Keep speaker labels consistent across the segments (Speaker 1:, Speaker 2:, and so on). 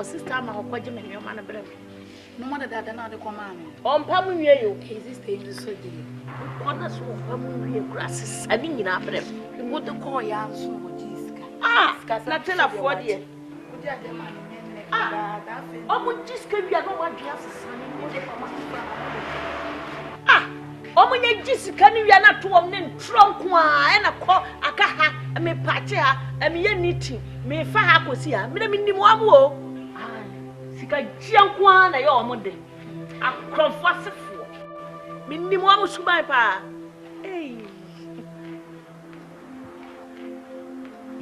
Speaker 1: or sister ma ho kwaje me me ma na brem
Speaker 2: no more that na de koma me
Speaker 1: on pam wie yo
Speaker 2: exist dey so dey
Speaker 1: ona so pam wie grass ani nyina brem
Speaker 2: go de call ya so mo jiska
Speaker 1: na tell for there
Speaker 2: odi ade ma ne da fe
Speaker 1: o mo jiska wi no wa dua sesane mo de mama o mo nya jiska ni wi na to om ne ntronko a na ko aka ha me pache ha me ye niti me fa ha kosi ha me nim wa mo sika jianko a na ye o mo de akrofasefo me nim wa mo suban pa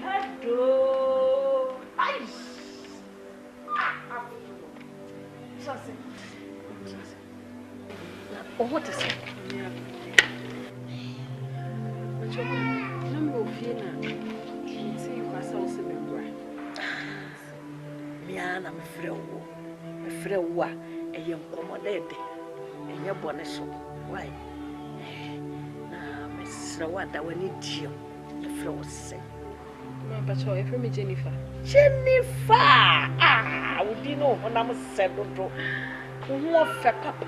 Speaker 1: hello ice oh, what is it?
Speaker 2: Number of Fiena. See you pass out in the bra.
Speaker 1: Miana, my friend, a young commodity, and your bonnet. Why? Now, Miss Rawada, we need you. The floor say.
Speaker 2: But you're from me, Jennifer.
Speaker 1: Jennifer! Would you know when I'm said, more fat papa?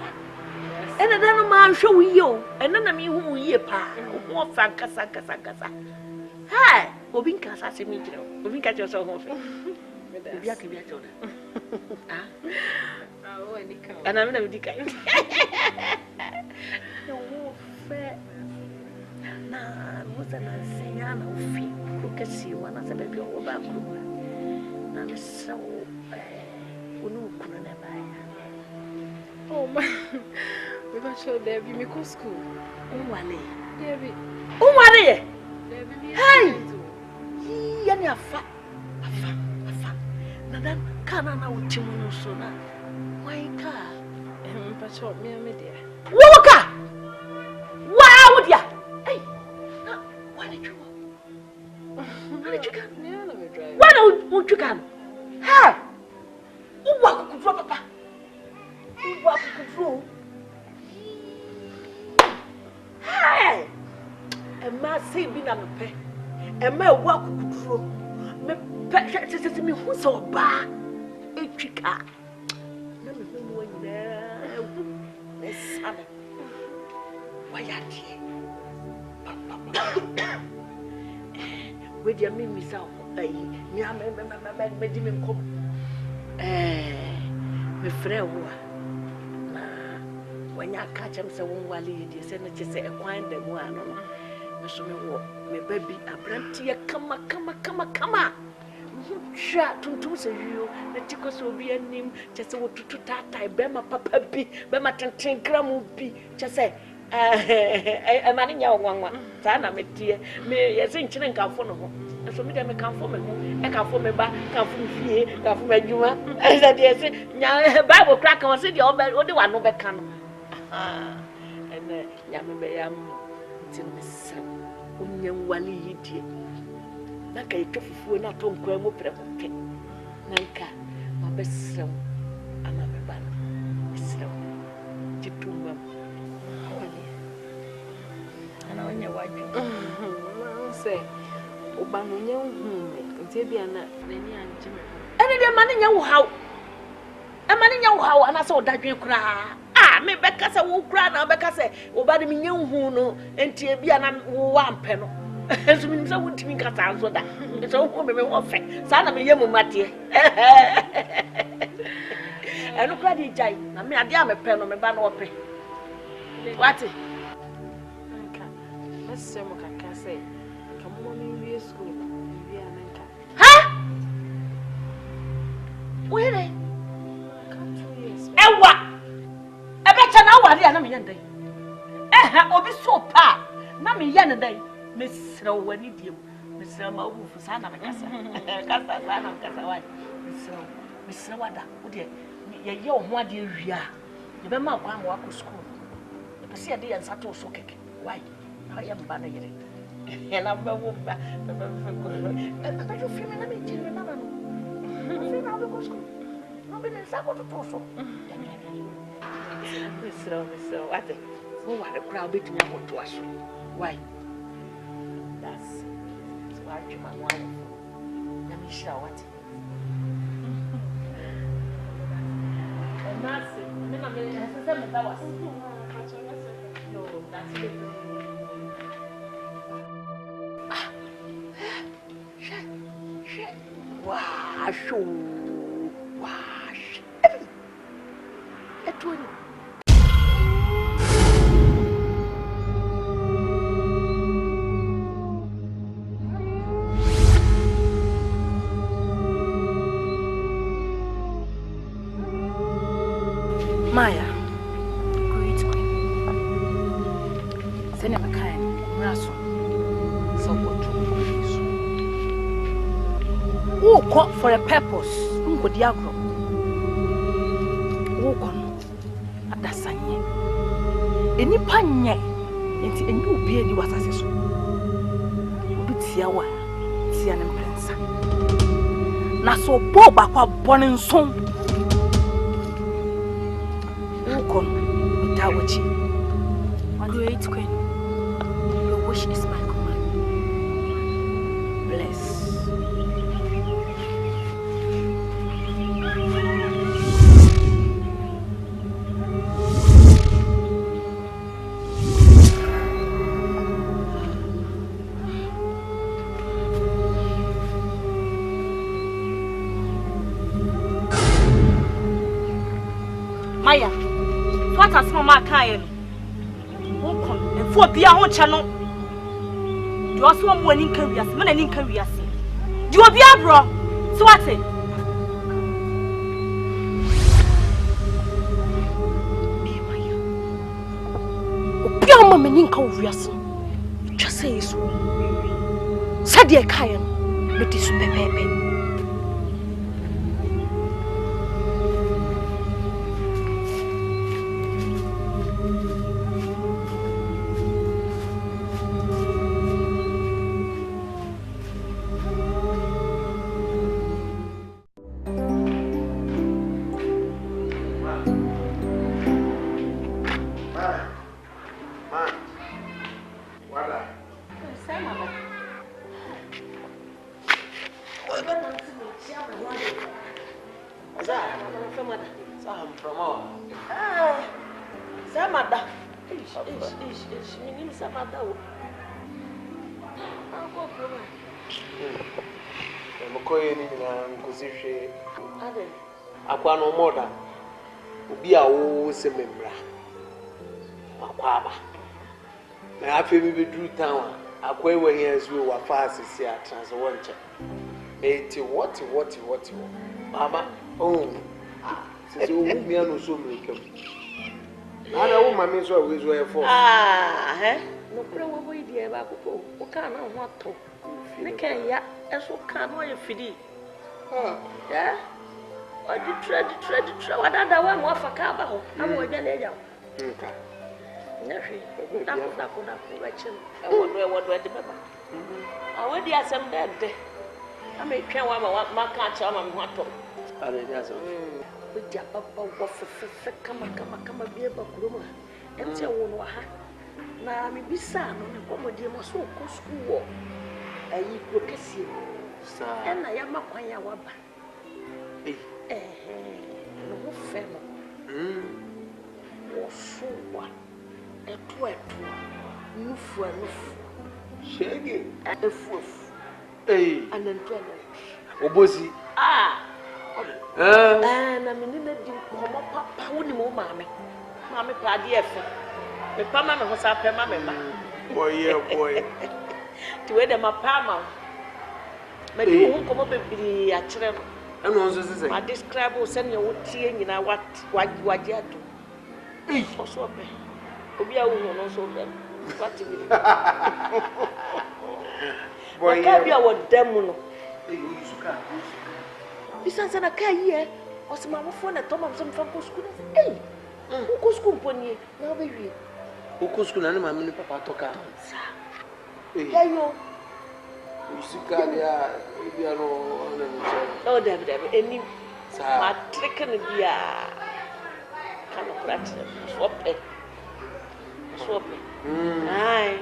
Speaker 1: And then man show you, and then I mean who ye pa, more fat cassa. Hi, Obinka, I see me, Obinka yourself home. And I'm never decaying. No fair. Nah, wasn't I saying I know feet? Look at see one as a baby or back. I'm so.
Speaker 2: Oh, my. We were sure there be me go school.
Speaker 1: Wale.
Speaker 2: Debbie.
Speaker 1: Wale.
Speaker 2: Debbie.
Speaker 1: Hey! Yani afa. Nada kana na utimu so na. Why ka?
Speaker 2: But sure me dear.
Speaker 1: Woka! Wow dia. Hey. Na, why did you? Why did you come?
Speaker 2: Yeah, let me drive.
Speaker 1: Why don't you come? Ha! Uwa ku papa. Uwa ku Hey! Emma say bi na mepe. Emma ewa kukuduro. Mepe sese me hu so ba. Etwika. Na me hu no nyina. Na sabe. Waya die. We dia me misa ayi. Mi me di me nkom. Me frɛ wo when I catch him, so one while he send it to say a quiet the one. So me walk, me baby, a brandy, come. Shut to say you, the tickles will be a name, just what to tata, Bema papa be, Bema 10 gram be, just say, a man in your one, Sana, me dear, me, yes, in Chin come for no. And so me, I come for me, I come for me back, come from here, come from my Juma. I said, yes, Bible crack and said, you're better, what do I know back? And Yamam till Miss Union Wally dear. Naka a tofu not on Quemo Premoke. Nanka, my best son, I'm a man. Miss Jitum. And I know what you say. Obama, young, Tabiana, Lenny and Jimmy. And the money you how. A man in your how, and I saw that you cry. Me beka se wo kra na beka se obade me nyehu no entie bia na wo ampe no enso me nimsa wontimi kasa anso da so wo me wo fe sa na me yemu mate enu kra di jai na me ade a me pe no me ba na ope wati
Speaker 2: nka mese mo kaka se ka mo me wie school wie ananka
Speaker 1: ha where ewa na wari ana me yandai obi so pa na me yan dai me sra wani diem me sra ma obu fu sa na me kasa sa na me kasa wai me sra wada wo de ye ye ho ade awia ye be ma kwa ma wa ko school e be se ye de yan sa to so keke wai na ye mba na yere na ba wo ba ba jo fi me na me ji me mama no fi na wo ko school no be na sa ko to so So, what? Who are the crowd between your to us? Why? That's why you my wife. Let me show what. me that was. No, that's it. Wash. It will.
Speaker 3: Maya, great queen. Send him a kind, Rasso. So what to who caught for a purpose? Who could Diagro? Who can at the Sanye? Any panye, and you be any was as so. But Siawa, Sian and Prince. Naso Boba born in song.
Speaker 2: Great queen, your wish is my command.
Speaker 3: Bless.
Speaker 2: Maya, what has Mama Kayan? For be our channel. You also want winning careers, men and in careers. You will be a bro. So what's it?
Speaker 3: Your mamma in careers. Just say so. Said the Kayan, but it's pepe.
Speaker 4: Akwa no moda obi a wo semembra makwaba na afi bi bedru town akwa e wan yazu wa fasisi a trans wonche eti what mama se o hu mi anu so mrekam ana wo mama so we zo e for
Speaker 1: no kura wo boy die ba ko o ka na ho ato ne kan ya eso ka no ye fidi I did try. What other one more for Cabo? I'm going to get it out. I want the assembly that day. I may try one my catch on my top. With your papa, come a beer book room. And tell one now I may be son on a comedy must go school. I eat Rocassi. And I am a pioneer. No fellow. Or so what? A twat. No for shaggy. A foof. And then 12.
Speaker 4: Obosi.
Speaker 1: And I mean, papa wouldn't move, mammy. Mammy, paddy, the pama was up her mamma.
Speaker 4: Boy.
Speaker 1: To wear them a palma. Maybe you won't come up and be a children.
Speaker 4: And also say,
Speaker 1: I describe or send your tea in what you do. Also, Obi a woman also them. What do you boy, can't be our demon. Besides, I can't hear. Or some of my phone at Thomas from school. Hey, who goes school pony? Now, baby.
Speaker 4: Who goes school and my money, Papa Toka?
Speaker 1: Yeah, you.
Speaker 4: See, Cadia, you know,
Speaker 1: oh, David, any my trick and be a kind of practice. Swap it. Aye.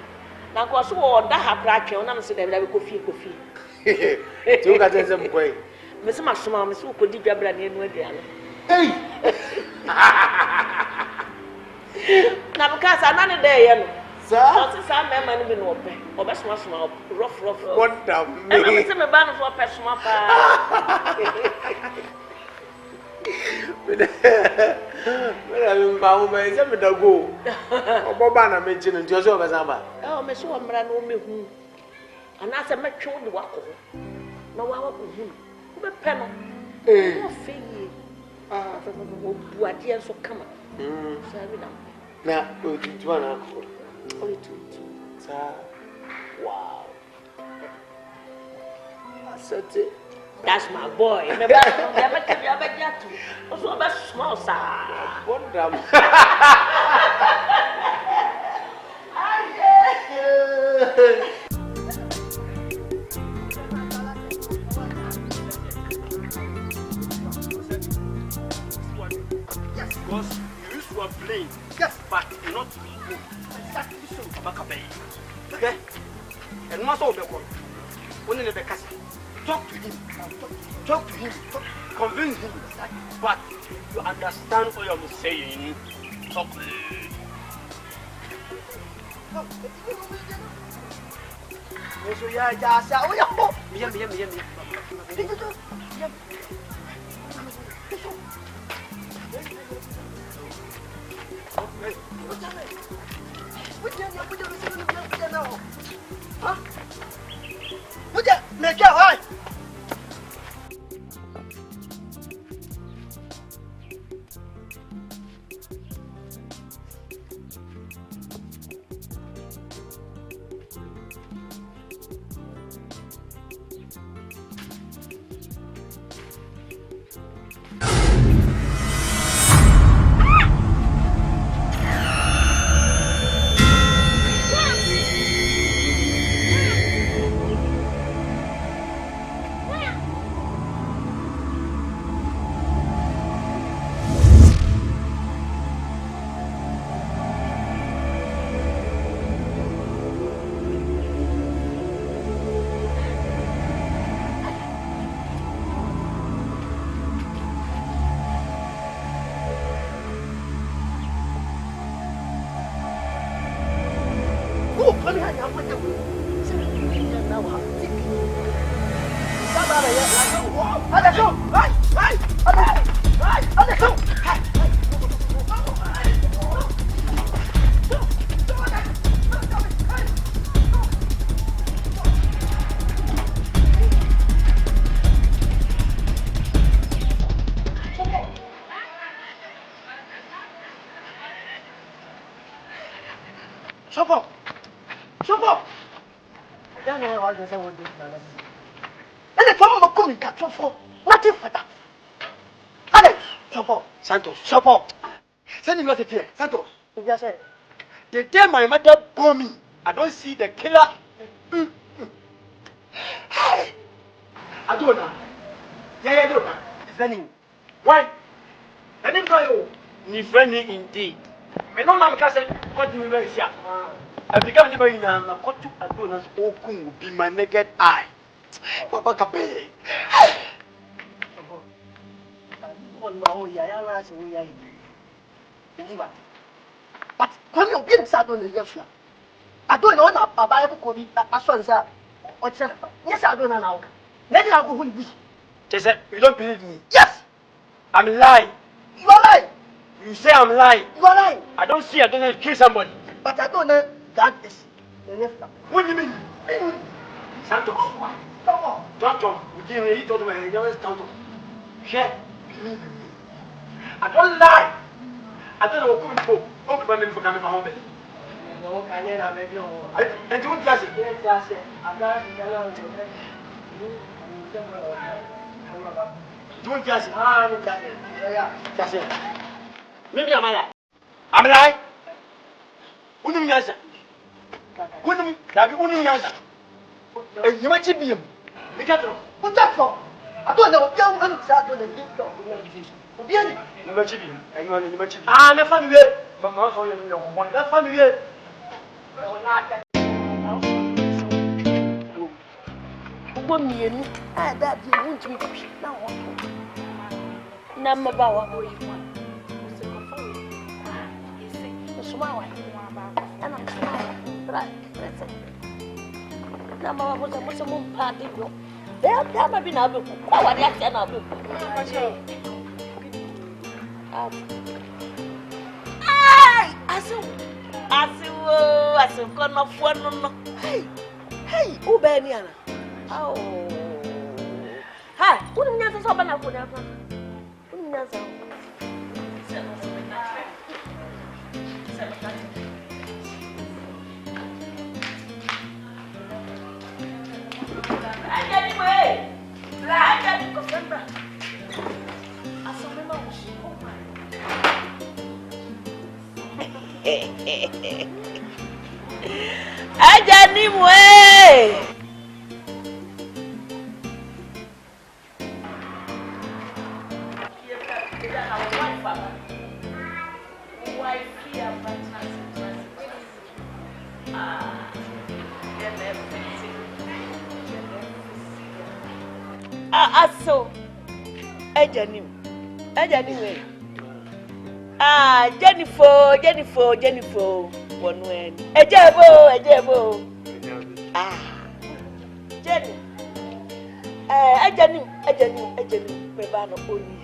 Speaker 1: Now, go so that have practice, and I'm saying that we coffee.
Speaker 4: You got them way.
Speaker 1: Miss Masuma, Miss Uko, did your brand new again.
Speaker 4: Hey!
Speaker 1: Na because another day, you know.
Speaker 4: Sir?
Speaker 1: Not some man be no pay. Or best one small rough.
Speaker 4: What the
Speaker 1: me? I'm saying me ban for personal pa.
Speaker 4: I'm bound by some go. Obama mentioned in Joshua Bazamba.
Speaker 1: Oh, me so amra no me hu. And as a match on the wako. No wa ko hu. Be peno. No fee. What years so come. Now, Twan uncle. Only two. Wow. That's it. That's my boy. Never get to. Also, a small side. What damn.
Speaker 5: Because you used to play, yes, but you're not good. Exactly so. Okay? And most of the one, only the cast. Talk to him. Convince him. But you understand what I'm saying. Talk. So nothing for that. Santos, support. Send him not here. Santos. The day my mother bore me, I don't see the killer. Adona. Yeah, Adona. Defending. Why? I didn't tell you. Defending indeed. I don't know because what do you mean here? I become the boy now. What to Adona's open will be my naked eye. Papa Cape. But when you get sad on the left, I don't know what Papa could be. My son, sir. Yes, I don't know now. Let me have a good wish. You don't believe me? Yes! I'm lying. You are lying. You say I'm lying. You are lying. I don't see, I don't know, kill somebody. But I don't know that is the left. What do you mean? Santos. Come on. Don't. He told me, he always told me. Yeah. I don't lie. I don't know what people. Don't come in for coming home. No, I can't make you. And you just say, I'm not don't just maybe I'm lying. I'm lying. Wouldn't you answer? Wouldn't you answer? You might be him. What's that for? I don't know. Young man, I don't know. Ah, the family. But also, you know, the family.
Speaker 1: Women, that you won't be now. Number bow. Sumawa. And I'm right. Now, Mamma was a moon party. There might be now. What I cannot do. Asu, kono fuano no. Hey, ubeniana. Oh. Ha, unu nyanza so bana ko na fa. Unu nyanza. Ajani we. Ajani ko fembra. Asome ma ushi. Ajani mwe. Aso. Ajani we. Jennifer. One when. Ejebo. Jenny. Ajani. Pebano oni.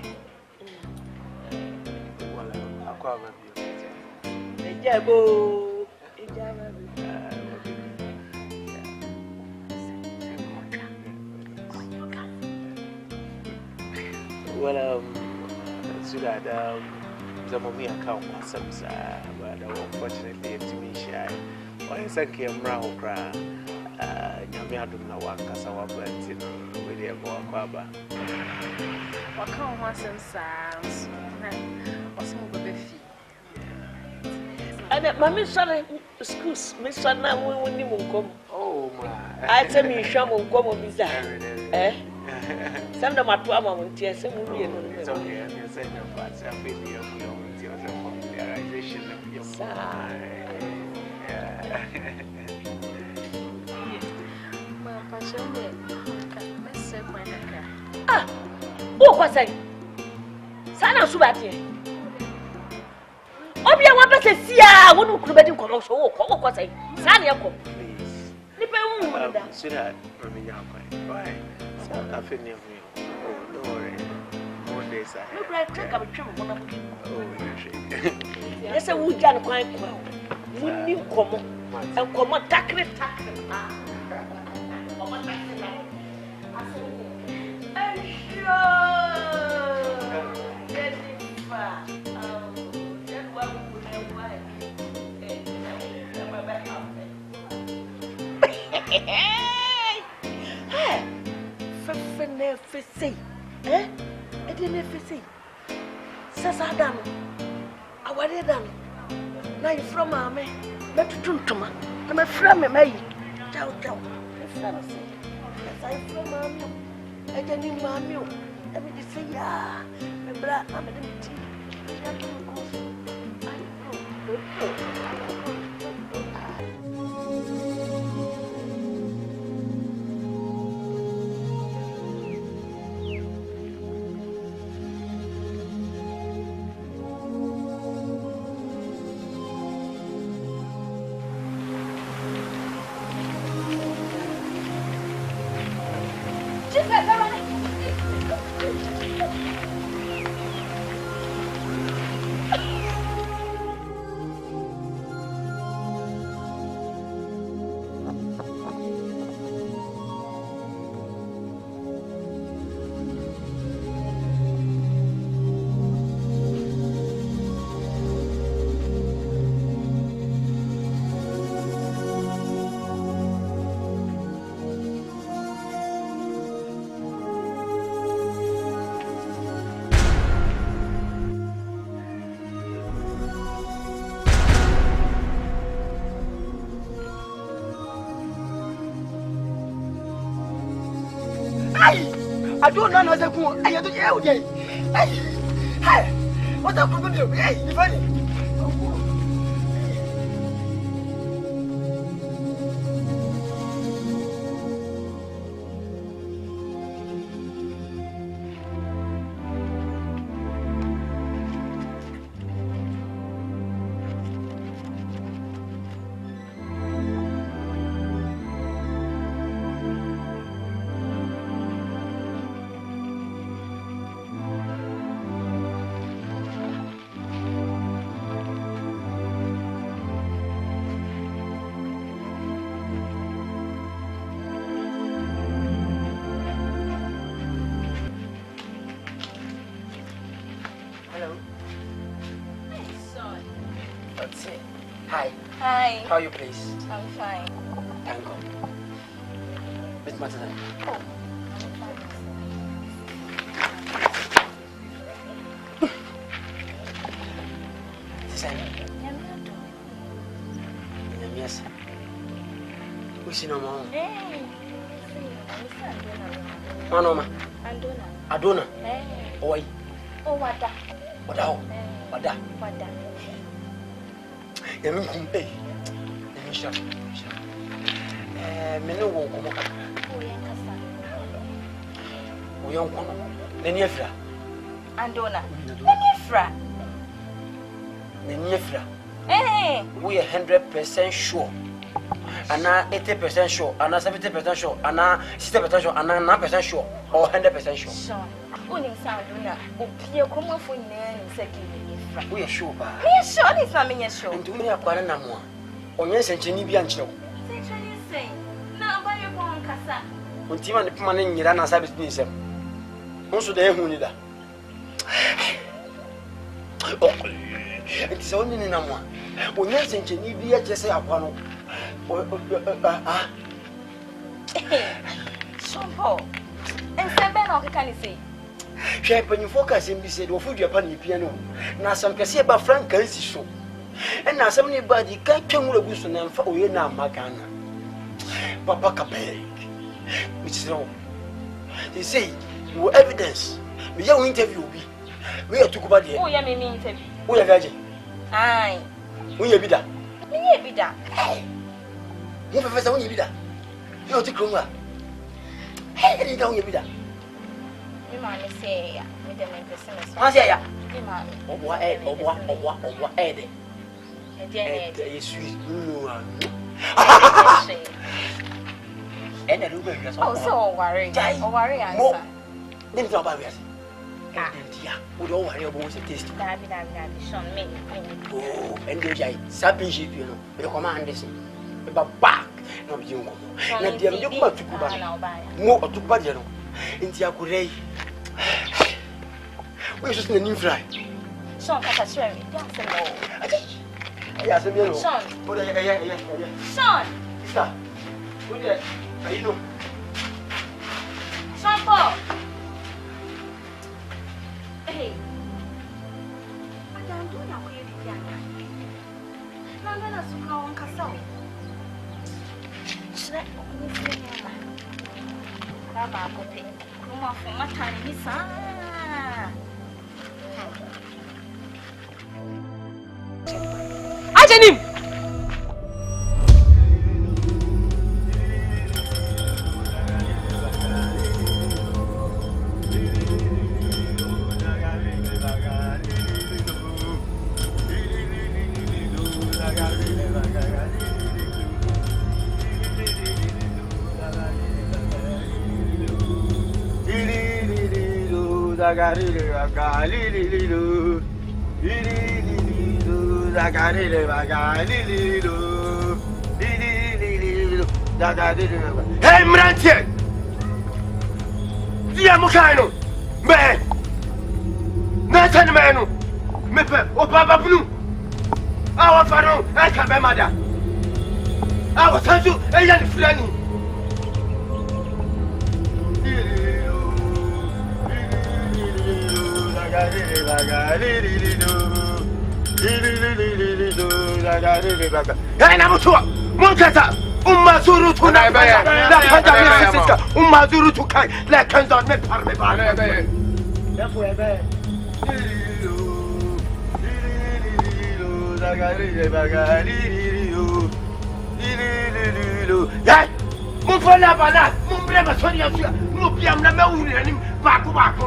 Speaker 4: Wala akwa ba bi.
Speaker 1: Ejebo.
Speaker 4: Well, so that the mommy account was some but unfortunately to me shy. Why is that camera or cry? Yamia do not want Casawa Benson with your boy Quaba.
Speaker 3: What come once and sounds? What's more of a fee?
Speaker 1: And my miss excuse Miss Sana when you come.
Speaker 4: Oh, my.
Speaker 1: I tell me, Shamu come on bizarre. Eh? Some of my twama won't tear some movie.
Speaker 4: It's okay, I'm saying no, but I feel you're the familiarization of your side.
Speaker 1: Ah, who was I? Sana Subati. Obia one person see, I wouldn't could be colossal. What was I? Sanya,
Speaker 4: Please.
Speaker 1: Nipper,
Speaker 4: Sweetheart, why? I feel near me. Oh, don't worry. One day, sir.
Speaker 1: look like trick of a trim.
Speaker 4: Oh,
Speaker 1: Yes, I would done quite well. Wouldn't you come and come on, tackle it. Say, eh? I didn't say. Says Adam, I was done. Now you're from Mamma, not to Tuntuma. I'm a friend, my ciao. I'm from Mamma. I didn't need Mammy. Let me say, yeah, my brother, I'm a little
Speaker 5: I don't know what's going on. I don't know. Hey, what's up with you? Hey, you funny.
Speaker 6: Hi.
Speaker 7: How are you, please?
Speaker 6: I'm fine.
Speaker 7: Thank God. Miss Martin.
Speaker 6: Oh.
Speaker 7: Yes. Who's in Mama?
Speaker 6: Hey.
Speaker 7: Manoma. Adona.
Speaker 6: Hey.
Speaker 7: Oi.
Speaker 6: Oh, what da?
Speaker 7: What da? You mean, hey. Let me know what come up. Oh, young woman. Nenefra.
Speaker 6: Andona. Nenefra.
Speaker 7: Nenefra.
Speaker 6: Hey.
Speaker 7: We are 100% sure. And 80% sure, and 70% sure, and 60% sure, and 9% sure, or 100% sure.
Speaker 6: Sure. Only Sanduna, Plea come for Nan, second.
Speaker 7: We are sure.
Speaker 6: We are sure it's not me sure.
Speaker 7: And do me a quaranamore. On yes, and Jenny Biancho.
Speaker 6: Say, now by your own casa.
Speaker 7: When Tim and the man in Irana Sabbath needs him. Also, they who need that. It is only in a one. When yes, and Jenny Biancho say upon.
Speaker 6: Paul. And 7 or can you say?
Speaker 7: Shape when you focus and be said, or food your penny piano. Now some can say about Frank Casey show. And now somebody can't come with a goose and for you now, Macana. Papa Capay. Which is wrong. They say, your evidence. The young interview will be. We are to go by the.
Speaker 6: Oh, yeah, me interview.
Speaker 7: We are virgin.
Speaker 6: Aye.
Speaker 7: We are bidder.
Speaker 6: Me be that.
Speaker 7: You professor, when you bidder. You take Roma. Hey, down your bidder.
Speaker 6: You might say, yeah, with the business.
Speaker 7: I say, yeah.
Speaker 6: You might.
Speaker 7: Or what, Eddie.
Speaker 6: And
Speaker 7: sweet.
Speaker 6: then,
Speaker 7: And I do
Speaker 6: oh, so worry. Oh, worry, answer.
Speaker 7: Then talk about it. Would all worry about the taste.
Speaker 6: That be shown me.
Speaker 7: Oh, and the jay, sapping ship, you know, with a command this. But back, no, you know. Let them do what to buy. More to buy, you know. In Tiakuray. We're just in a new fry.
Speaker 6: Son, that's a swimming.
Speaker 7: Yes, a
Speaker 6: son. Son.
Speaker 7: Stop. What are you doing?
Speaker 6: Son, Paul. Hey. I don't do that way. I'm going to go on Castle. Should I only say, Mama, Poppy? Come off for my tiny son.
Speaker 3: Ajenim!
Speaker 5: Hey, Mrantie! Dear Mukano! Man! Nathan Manu! Mepe, O Papa Blue! Our Faro, I can be mother! I was sent to a young friend! Hey, number 2! Montesa! Umazuru to la Panda sister, Umazuru to Kai, la Kanzon me parme bare. Therefore, Yay! Mufala bana, Mumbrema Sonia, Mupiam na Mauri, Baku Baku.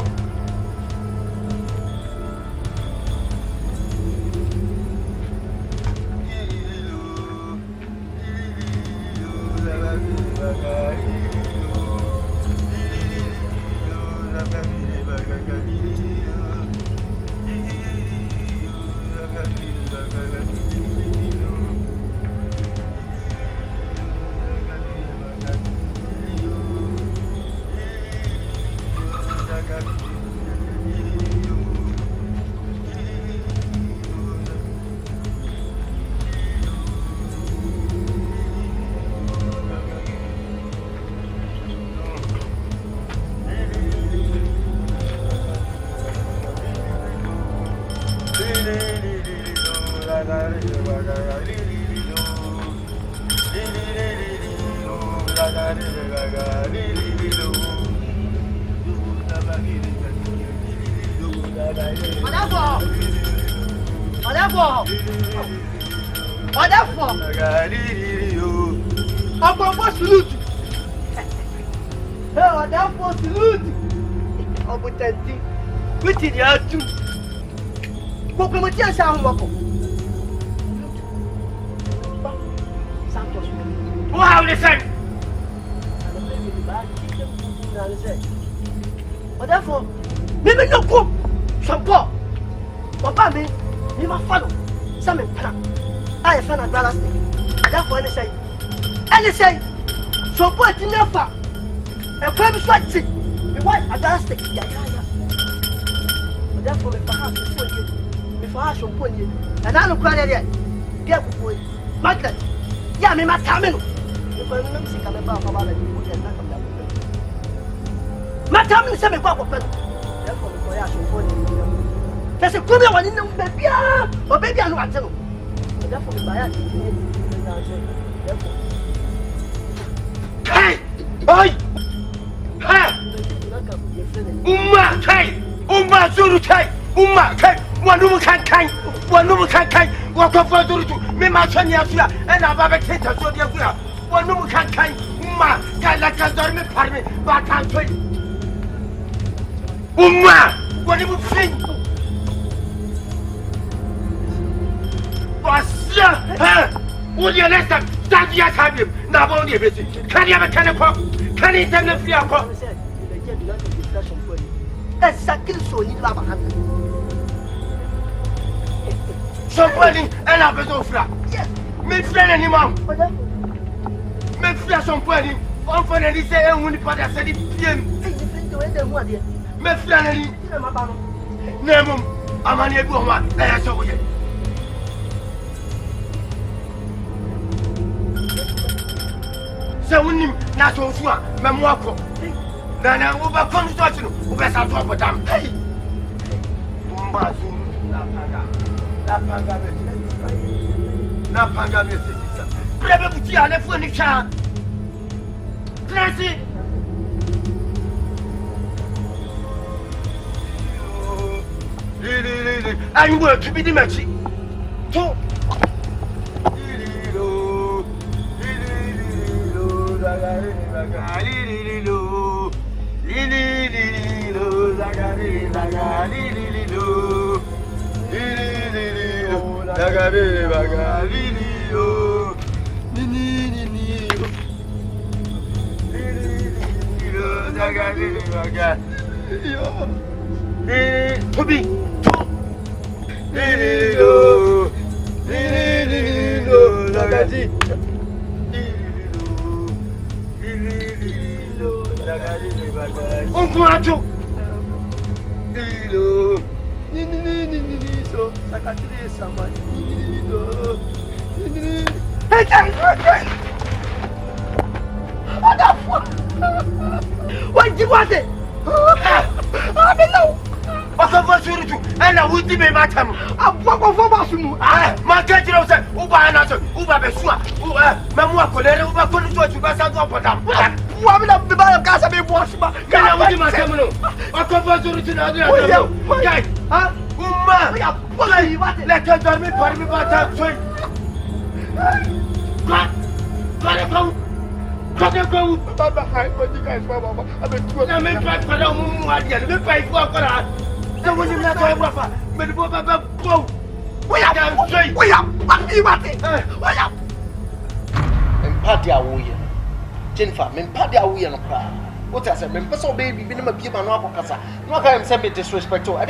Speaker 7: Disrespect to I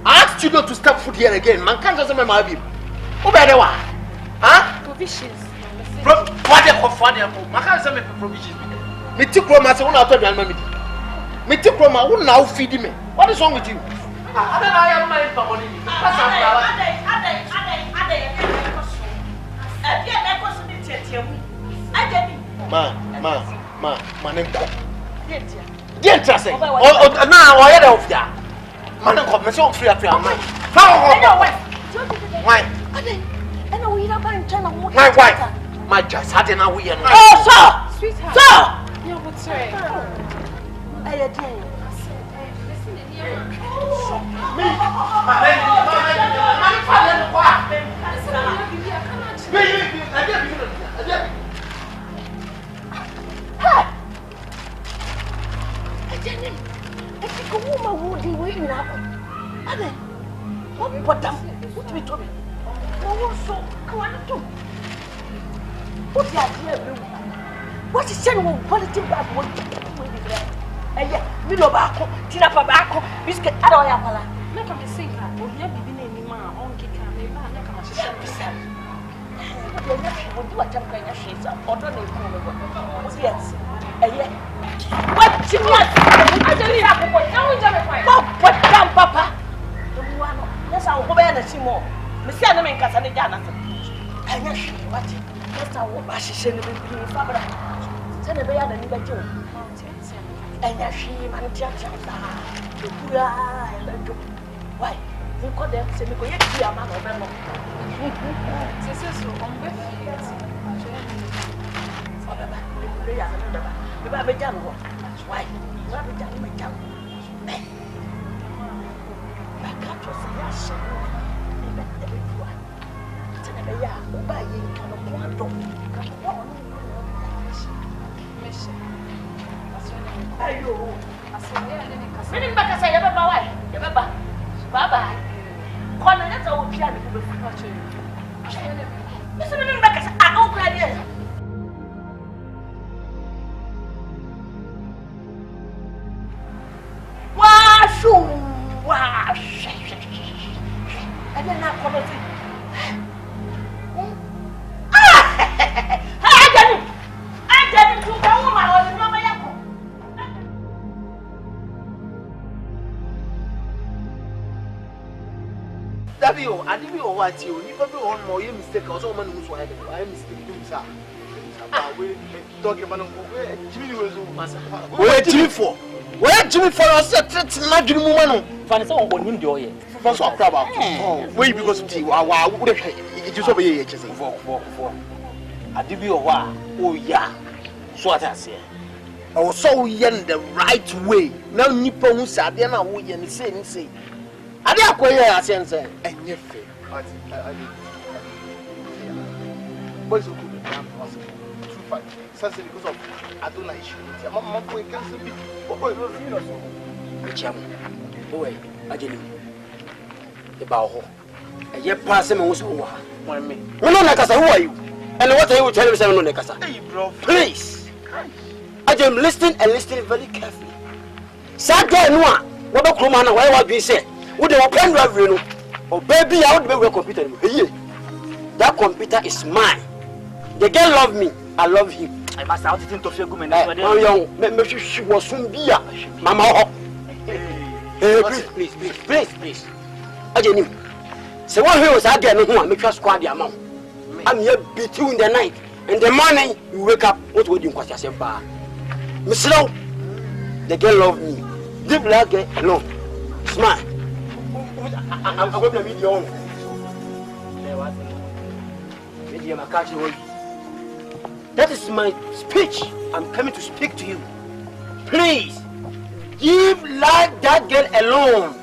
Speaker 7: asked you not to step foot here again. Man can't just remember him. Who better one? Huh?
Speaker 6: Provisions.
Speaker 7: What they offer them? Man can't say provisions. Me took Roma, so I told you, me took Roma, who now feed me? What is wrong with you? I don't know. I am my family. My name. Dear Tracy, now I had off there. Man, I'm free up your mind. Why?
Speaker 6: I know we
Speaker 5: Mira ba nchana mo.
Speaker 4: My wife. My just had an away and
Speaker 2: Oh, sir!
Speaker 6: Sweetheart.
Speaker 2: Sir!
Speaker 6: Yeah, but sorry.
Speaker 5: Aye dey. Kumawood we na ko. Ade. What bottom? What we told me? Oh so kawan tu. What ya dia be? What is saying one quality bag what we be there. Eh mi lo ba ko, tina pa ba ko. Biscuit ada ya pala.
Speaker 6: Make am sing her. O here bibi na ni ma on kika me ba na kama shisha bisa.
Speaker 5: What ya shi, what do I jam kan ya shi sa. Odo na ku me go. What yes. Eh what chinyas?
Speaker 6: Ajali ya ko. Now we jam kwai.
Speaker 5: What damn papa? Duwano. Yes I go be na simo. Me say na me nkasa ne ja na se. Anya shi what? Yes I go ba shisha ne be fabra. Say na be ya na ni ba je. Anya shi man tia tia da. Dura e do. Why? You call them say me go ye tia man o be no.
Speaker 6: So on be fit.
Speaker 5: Baba, le ya na baba. Me ba be ja no. Why? Ba be ja me ja. Ba ka to say ya she. Me ba de be do. Tena be ya, o ba ye kan ko ando. Ka ko no.
Speaker 6: Mesha.
Speaker 5: Ayo.
Speaker 6: Asamoah ya ne kasa.
Speaker 5: Mini mbaka say ya baba why? Ya baba. Baba. Kona na ta o pia ni ko be fuka che. Misi mini mbaka say a o kra dia. Wow! I didn't have quality. I didn't do the woman or the mama.
Speaker 7: Dabio, I didn't know what you never on more mistake or someone who's I am mistaken, sir. We talking about Jimmy was where Jimmy for? Where Jimmy for us? Imagine woman.
Speaker 8: Fancy on him do ye.
Speaker 7: First of crab. Oh, wait because of tea. Wow, would it is over here.
Speaker 8: For. I did be a while. Oh, yeah. So what I say.
Speaker 7: I was so young the right way. Now Nippon who said, then I would say. I didn't acquire a sense and your faith. Boys who could have true fact. Because of I don't like you. Mamma can be.
Speaker 8: Boy, I didn't. The bow. And yet, pass him also. One me. Well, no, Nakasa, who are you? And what are you telling me, Seven Nakasa?
Speaker 7: Hey, bro.
Speaker 8: Please. I am listening and listening very carefully. Saga Noa, what about Kumana? Why what we say? Would they open revenue? Oh, baby, I would be a computer. That computer is mine. The girl love me. I love him.
Speaker 3: I must out it into a woman.
Speaker 8: Oh, young, maybe she was soon be a Mama. Please. I didn't. So what he was again, no make us squad the amount. I'm here between the night and the morning you wake up. What would you question yourself? Miss Low, the girl love me. Leave like girl alone. Smile. I'm going to meet your own. That is my speech. I'm coming to speak to you. Please, give like that girl alone.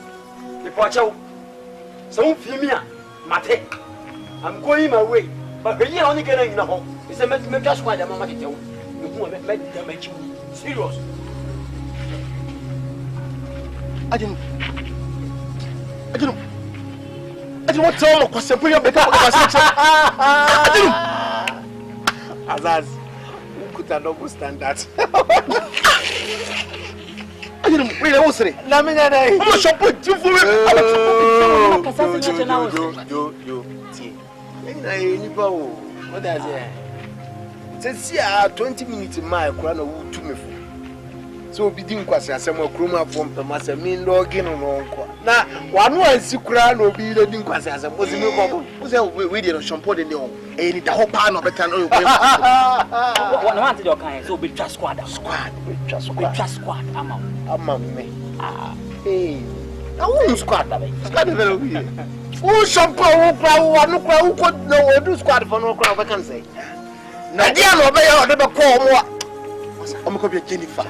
Speaker 8: I'm going my way. But here only getting in the home. It's a make squad. I'm not you. Make you serious.
Speaker 7: I didn't want to tell you because simply better. I didn't. Azaz, who could have understand that? I didn't really want to say. I'm not sure what you for. What does it? Say 20 minutes in my crown of 2 minutes. So be doing quite a summer chroma from the master mean logging on uncle. Now, one was crown will be the doing quite as a was we did a shampoo in the home. And the whole pan of a can.
Speaker 3: One wanted your kind, so be trust squad.
Speaker 7: Squad. I'm me. Hey, who squad that? Squad develop. Who shampoo, who crowd, no crowd, who could no do squad for no crowd, I can say. Nadia, no, I never call more. I'm going to be Jennifer.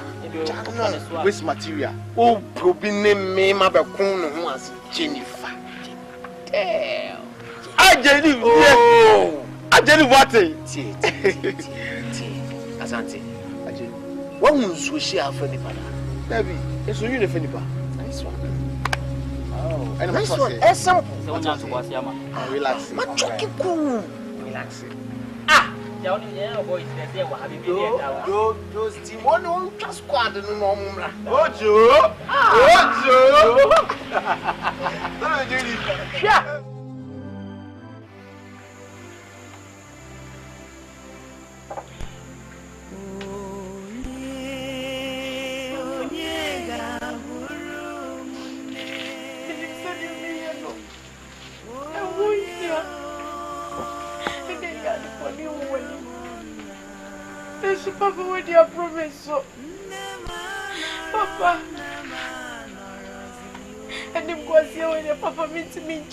Speaker 7: Waste material. Oh, probably name me, my backbone was Jennifer. Damn. I did it. Oh, I did it. What? Asante. What was we share for the father? Baby, it's a uniform. Nice one. Oh, and nice one. Example. Relax. But chucky cool. Relax. Ah. Those Timon on just squad and no more. Ojo! Ojo! Yeah.
Speaker 1: Papa, what do you promise? So, Papa, and him was here when your Papa meets me in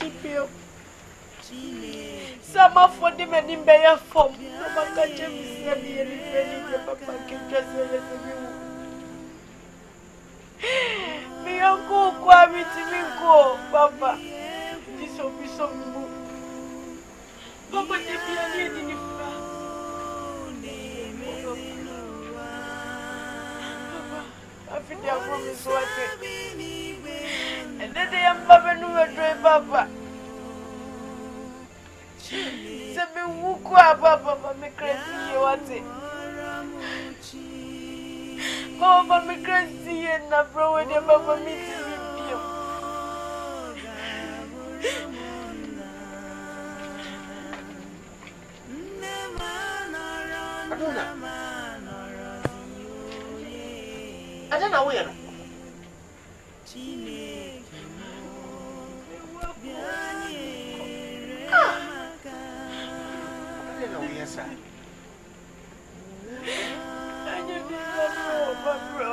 Speaker 1: some of what them and him by a form. Papa can't see any Papa can just let you. Me uncle, Kwame to me go, Papa. This will be some move. Papa, they be a lady. I think they are promised what and then they are Papa no Papa. Say me who Papa me crazy what it. Papa me crazy and na bro when your Papa me to
Speaker 5: I don't know where. I don't know where, sir.
Speaker 1: I just know, Papa.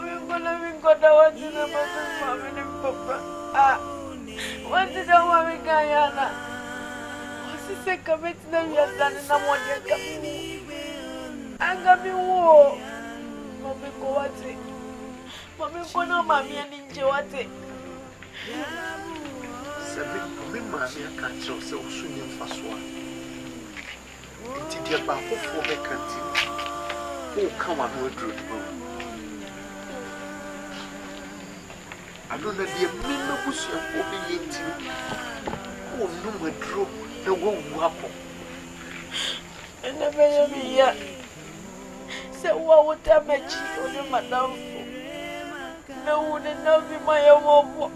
Speaker 1: I'm going to go down to the mother and Papa. Ah, what did I want to Guyana? What's the second time you have done in the morning? I'm going to war. Mommy, go at it. Mommy, go no, Mammy, and enjoy it.
Speaker 4: Seven, Mammy, I can't show so soon in Faswa. It's the about for the country. Oh, come on, we'll do it. I don't know the minimum was your 48. Oh, no, my drop, the one wapple.
Speaker 1: And never am here. Say, what would I make you on your madam? No one and no be my own.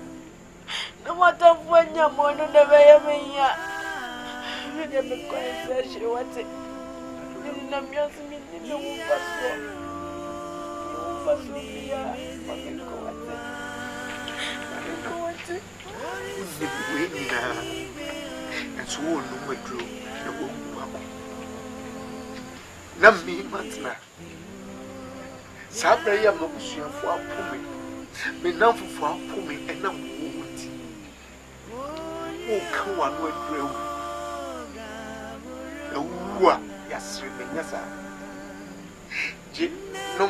Speaker 1: No matter when your mother never am here. I never quite say she wants it. You know, me as me, no one was for Sophia. Fucking go at it. Go at it.
Speaker 4: Wait now. And so, no, my drop, the one wapple. Nammy Matna Sabray of Lucia for a pumming, may now for a pumming and now wood. Oh, come on, what drill? The woo, yes, yes, sir. No,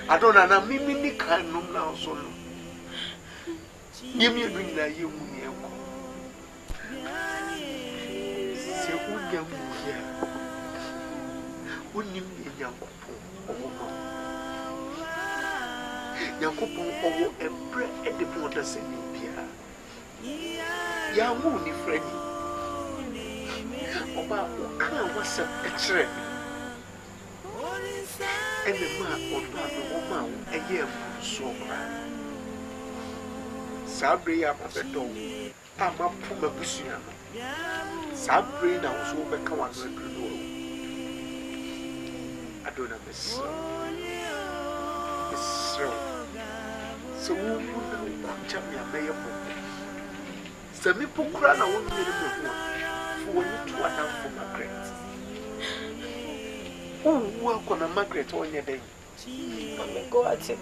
Speaker 4: I don't know, Mimi can't know now so long. Give me a ring that you wouldn't you be young couple and bread at the border sending Pia? Young wounded Freddy. About what kind was a trend? And the man or woman a year for so cry. Sabri up at the door. I'm a poor Busiano. Sabri now was over one to the door. I don't know, Miss so who would not champion mayor? Some people cry now won't be for you to account for Margaret. Who work on a Margaret on your day?
Speaker 2: Go at it.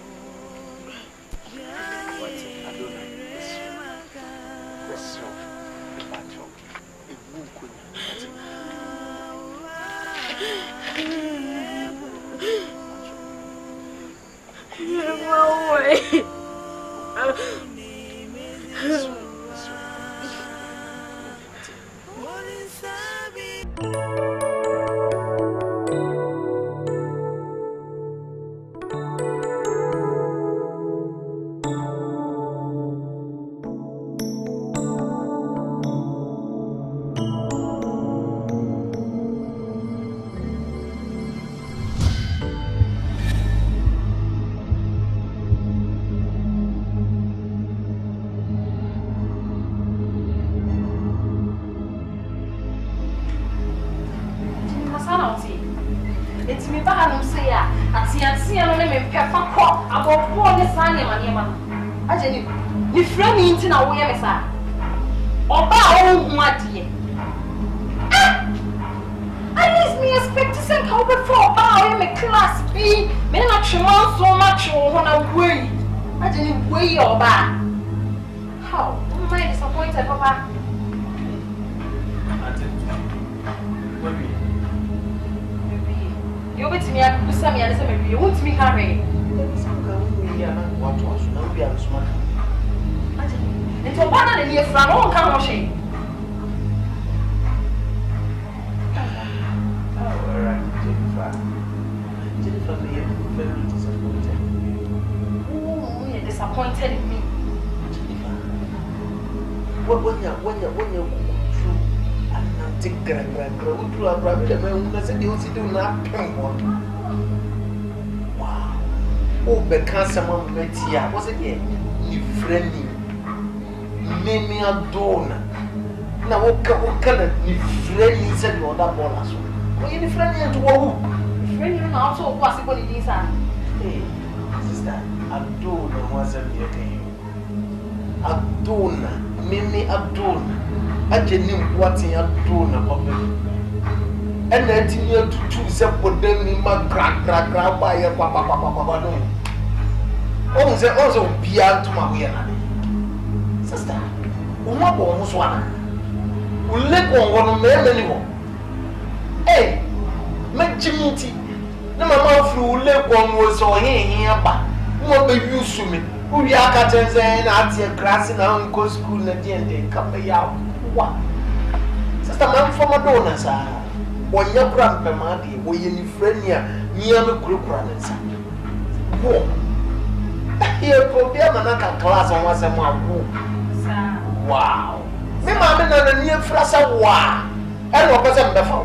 Speaker 4: Wow. Me mama na na nie frasa wa. E no pese mbefa.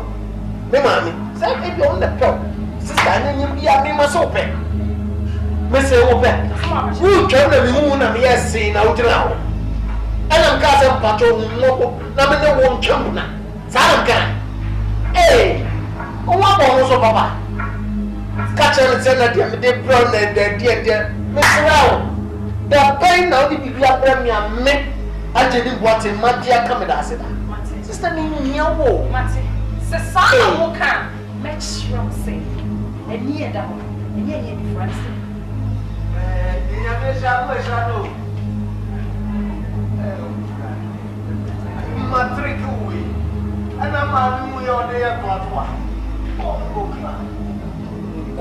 Speaker 4: Me mama, say baby on the pill. Sister anya bia me ma so pe. Me say wo pe. Wo twa na me hu na me yesi na wo gina ho. Ana mka se mpacho mmoko na me ne wo ntwam na. Sa mka. O wa bo so papa. Catch and say na dia me de brown na dia. Me say the pain now the baby a me ajeni boate madia kameda aseda sister ni nya wo
Speaker 2: mate se sana wo kan make sure say eni eda ho eni difference
Speaker 4: ni ya me sha no matric we ana ma mu yo de ya twatwa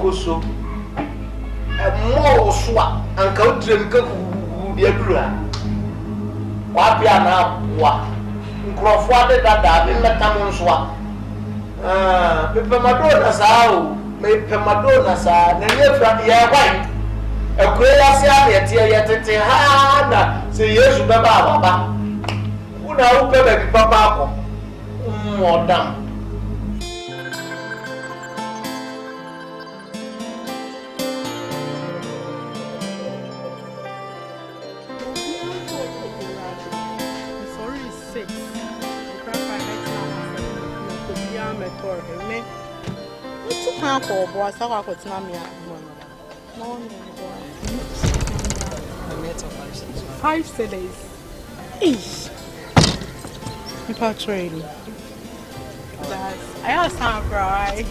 Speaker 4: koso mo osua anka udrem ka bia dura kwa bia na wa nkrofo ade dada bi meta mo nsoa pepe madona sao pepe madona sa na nye fra ya kwai ekwe ya se abetie ya tete ha na se Yesu baba baba una upe be papa ako modam.
Speaker 9: For boys, I could not me. No, 5 cities. Eesh. People train. I have some cry.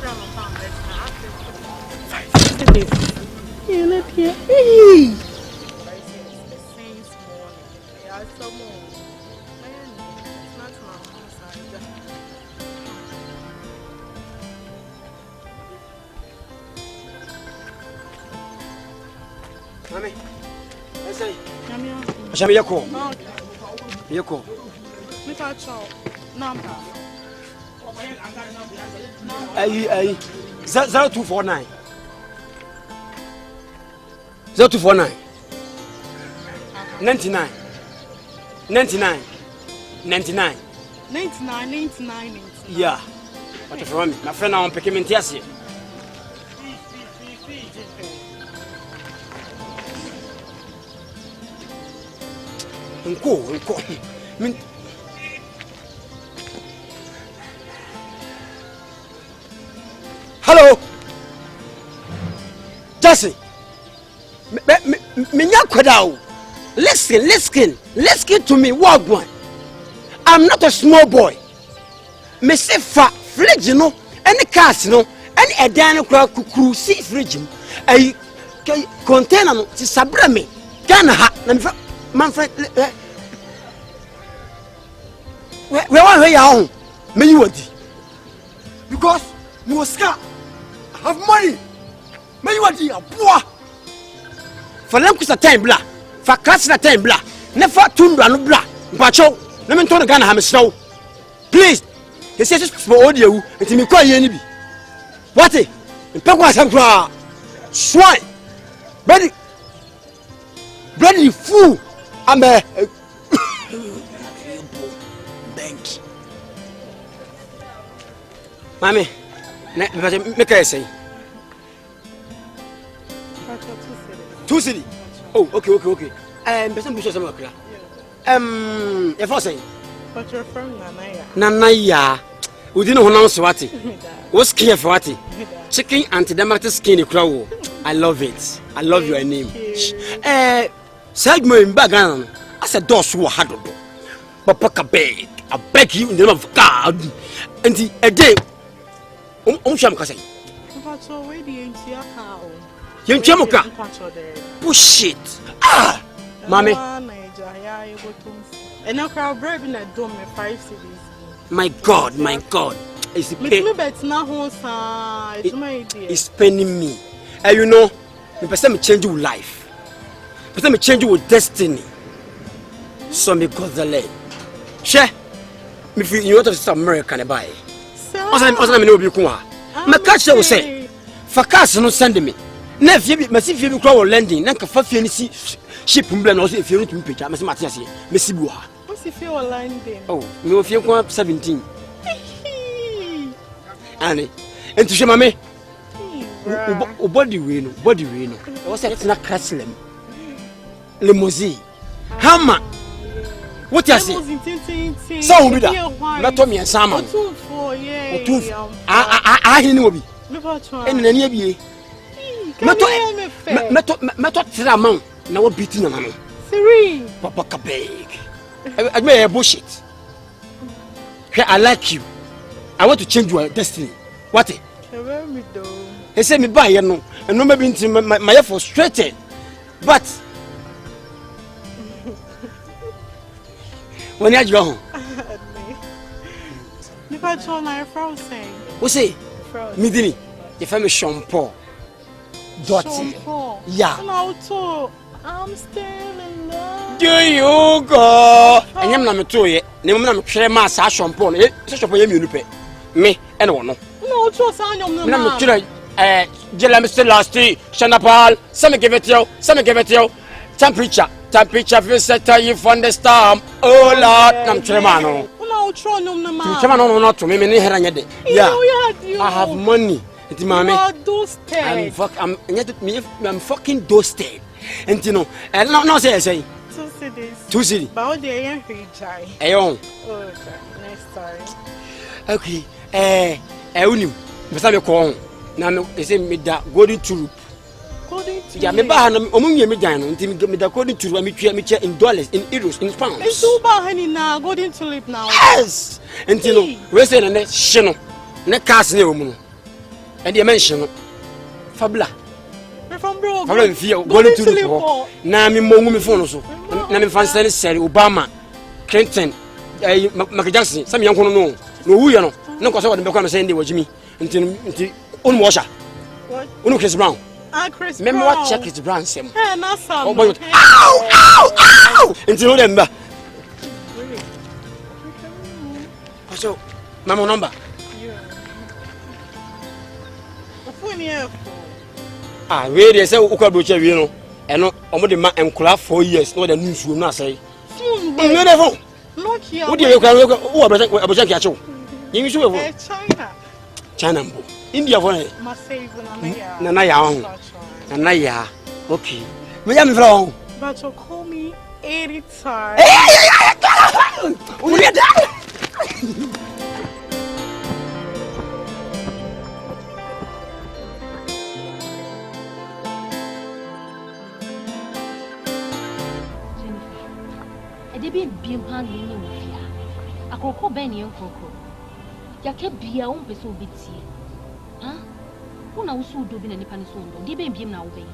Speaker 9: From a at this. You look here. Hey!
Speaker 8: Mami, essa chama Yako. Yako.
Speaker 9: Me touch number.
Speaker 8: Aí. 0249. 0249. 99. 99. 99.
Speaker 9: 99.
Speaker 8: Yeah. What if me? My friend, I'm picking Tiasi. Uncle. Hello, Jesse. Listen to me, Wagwan. I'm not a small boy. Me say fridge, you know, any cars, you know, any adana kukuru see fridge, a container to sabrame. Can my friend, where are you home? Me you because you was scared. Have money. Me you are poor. For them kusa time bla, for class na time bla, never tundra no bla. Bacho, let me turn the gun ham slow. Please, he says for audio, and me call you be. What it? In Pagua Sankra, swine, bloody fool. I'm a bank. Mommy, make I say. 2 city. Oh, okay. Person push some Accra. If I say.
Speaker 9: But you're from Nanaya.
Speaker 8: Nanaya. We didn't know what it. What's care for what? Chicken anti-dermatic skin crow. I love it. I love your name. Side me in background. I said, "Those who are hard to do." Papa, I beg you in the name of God. And the a day. Sham Kasay.
Speaker 9: But already in Tiaka.
Speaker 8: Kyenkyena. Push it. Ah, mommy.
Speaker 9: And now crowd brave in a dome 5 cities.
Speaker 8: My God. It's paining me. And you know, the person may change your life. The person may change your destiny. So me got the land. Share. Me feel you want to see American buy. Also, me know be kuma. Me catch you say. For cash no send me. Na fie me si fie bi kro landing na ka fa fie ni si ship mbla na also fie no tumi page me si mate ase me si bi ha
Speaker 9: o si fie o landing
Speaker 8: oh me o fie ko 17 ani enti hwe mame o body we no o se na crashlem limousine hama what you say so we be da na to me ensama o hini obi eni na ni abie meto tira man na wo beating na no
Speaker 9: Siri
Speaker 8: papa kabeg I may bullshit. I like you. I want to change your destiny. What it? He said me buy you know and no maybe into my frustrated but when you go home
Speaker 9: if I told my frozen
Speaker 8: what say me dini if I'm a shampoo dirty yeah
Speaker 9: I'm still in love.
Speaker 8: Do you go? And I'm not to it. Never share my shampoo. Such a way you pay me and one.
Speaker 9: No, trust on your
Speaker 8: number. Jella Mr. Lasty, Shanapal, some give it you, Temperature visitor you from the storm. Oh Lord, I'm Tremano.
Speaker 9: No,
Speaker 8: Tremano, not to me, yeah, I have money. It's mommy. I'm fucking dusted. And you know, and no, say 2 cities.
Speaker 9: But they ain't free try.
Speaker 8: Next
Speaker 9: time.
Speaker 8: Okay, Awuni, but I'm calling. Now, they say me that golden tulip. Yeah, me buy me down until me the golden tulip. Me in dollars, in euros, in pounds.
Speaker 9: It's too bad, now golden tulip now.
Speaker 8: Yes, and you know, we say the next channel, next cast new woman, and the mention Fabla.
Speaker 9: from bro.
Speaker 3: From fear going to the na me mo me phone so. Na me fan send sell Obama, Clinton, Michael Jackson, some young no. No who you know. No cause what be come say dey wajimi. Nti on washer.
Speaker 9: What?
Speaker 3: Unu Chris Brown.
Speaker 9: Chris
Speaker 3: Brown.
Speaker 9: Remember
Speaker 3: What check Chris Brown sem.
Speaker 9: Hey, na sam.
Speaker 3: Ow! Nti no dem ba. So, mama number. Where they say Uka Brocha, you know, and no, the man and Kula 4 years, no, the news will not say. Never. What do you can look at Yacho? You should China, India for it. Nanaya, Nanaya, okay. We am wrong.
Speaker 9: But you call me 80 times.
Speaker 3: We are done.
Speaker 2: Be being hand in your fear. I could call Benny and Coco. Ya kept be a own person bit here. Huh? Who now so do be any panison? They be him now be.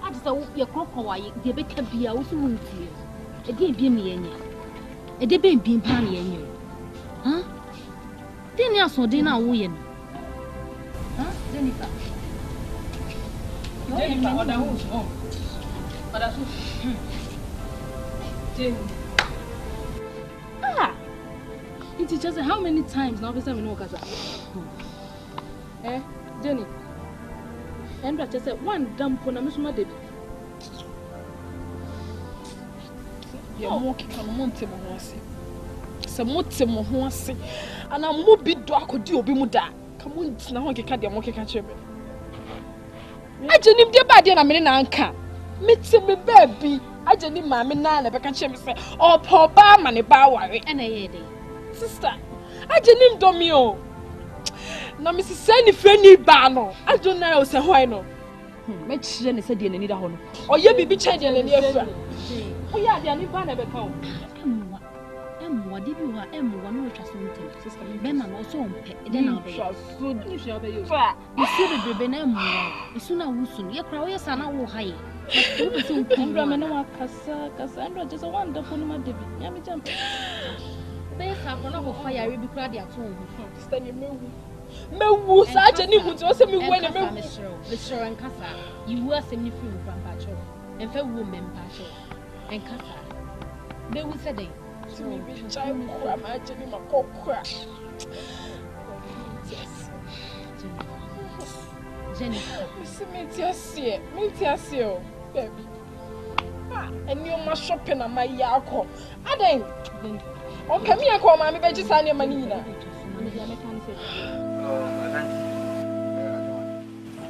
Speaker 2: I just saw your crocodile, they better be a also moon here. A day be me any. A day be being panny and you. Huh? Then you saw dinner win. Huh? Jennifer. Jennifer, what I was home. But I it is just how many times now? We know Gaza. Jenny. And I just said one damn for a Miss Maddy. You're walking on Monte some Montemo Horsey, and I'm more big dog could do be muda. Come on, now I can't get monkey catcher. I didn't even get bad in a minute, Anka. Meet me, baby. I just need my nana, but I can't say, oh, poor barman, a bower, and a sister. I just need Domio. Now, Mrs. Sandy Fanny Barno. I don't know, say why no. Make Jenny said you need a home. Or you be changing in the air. We are the only banner become. What did you have? One will trust me. Sister, Ben, I'm also then I'll be good. You shall be you. You see the baby name. As soon as soon, your crowd son will high. Cassandra just a wonderful David. Yammy jump. They have another fire, be glad at home. Standing no, such a new one to me when I met Mr. and Cassa. You were semi free from Pacho and fair woman Pacho and Cassa. They will say they. To me, child, I'm actually my cock crack. Yes, Jenny. Meet us here, baby. And you must shopping at my Yako. I think. Oh, come here, call Mammy Betty's on your manina.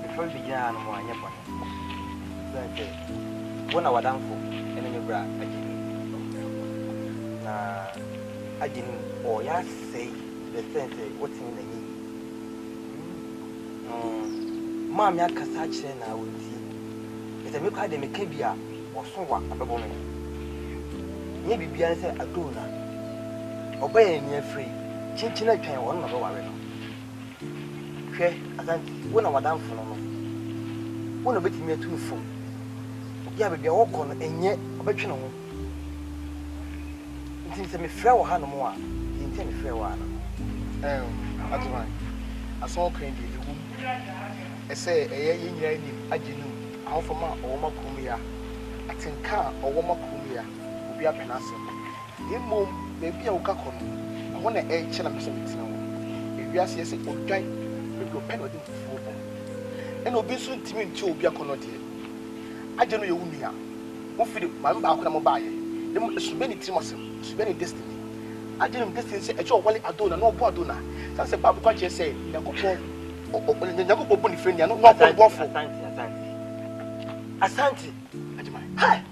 Speaker 10: Before we began, when I was down for enemy brand, I didn't, or ya say the sense what's in the knee. Mammy, I can such and I will see. It's a milk academic cabia or somewhat above me. Maybe beyond a donor. Obey me free. Kyenkyena twan won no ware no hwe asanti wona wadam fo no wona betimi atu fo obi abebia wokọ no enye obetwe no ho nti se me frɛ wo ha no mo a nti me frɛ wo ana Atwan aso kan di ewu ese eye yenyira ni agenu ahofoma owomakom ya atenka owomakom ya obi apenase emom bebi a wokakọ no I want to edge and I'm saying, if you are saying, oh, guy, maybe your pen with him for and will be soon to me to be a connote. I don't know you here. What for the man back on my buy? There must be many Timos, many destiny. I didn't destiny at your wallet, I don't know what Dona. That's a Babu Quacher say, Yakopo, open the friend, and not waffle. Asante, hi,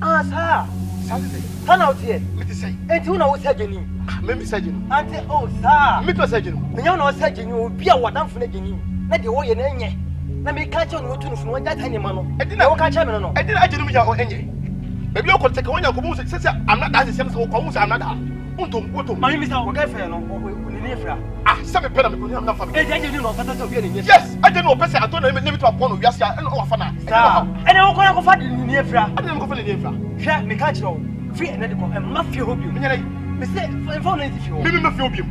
Speaker 10: ah, sir, turn out here, let me say, and you know what's happening. Maybe surgeon. Auntie, oh, sir. Make surgeon. And you know, surgeon, you will be a one for the guinea. Let the way in any. Let me catch on what to from that tiny man. I didn't catch him. I didn't know any. Maybe you could take one of the says I'm not that same so almost another. My name is our guy for Ah, some pen I'm not from. Yes, I don't know person I don't know maybe to a point of Yasia and Orphana. And I'm going to find in the Efra. I didn't go for the Efra. Share me catch you. Free and medical and mafia hope you. Mr. Maybe mafia.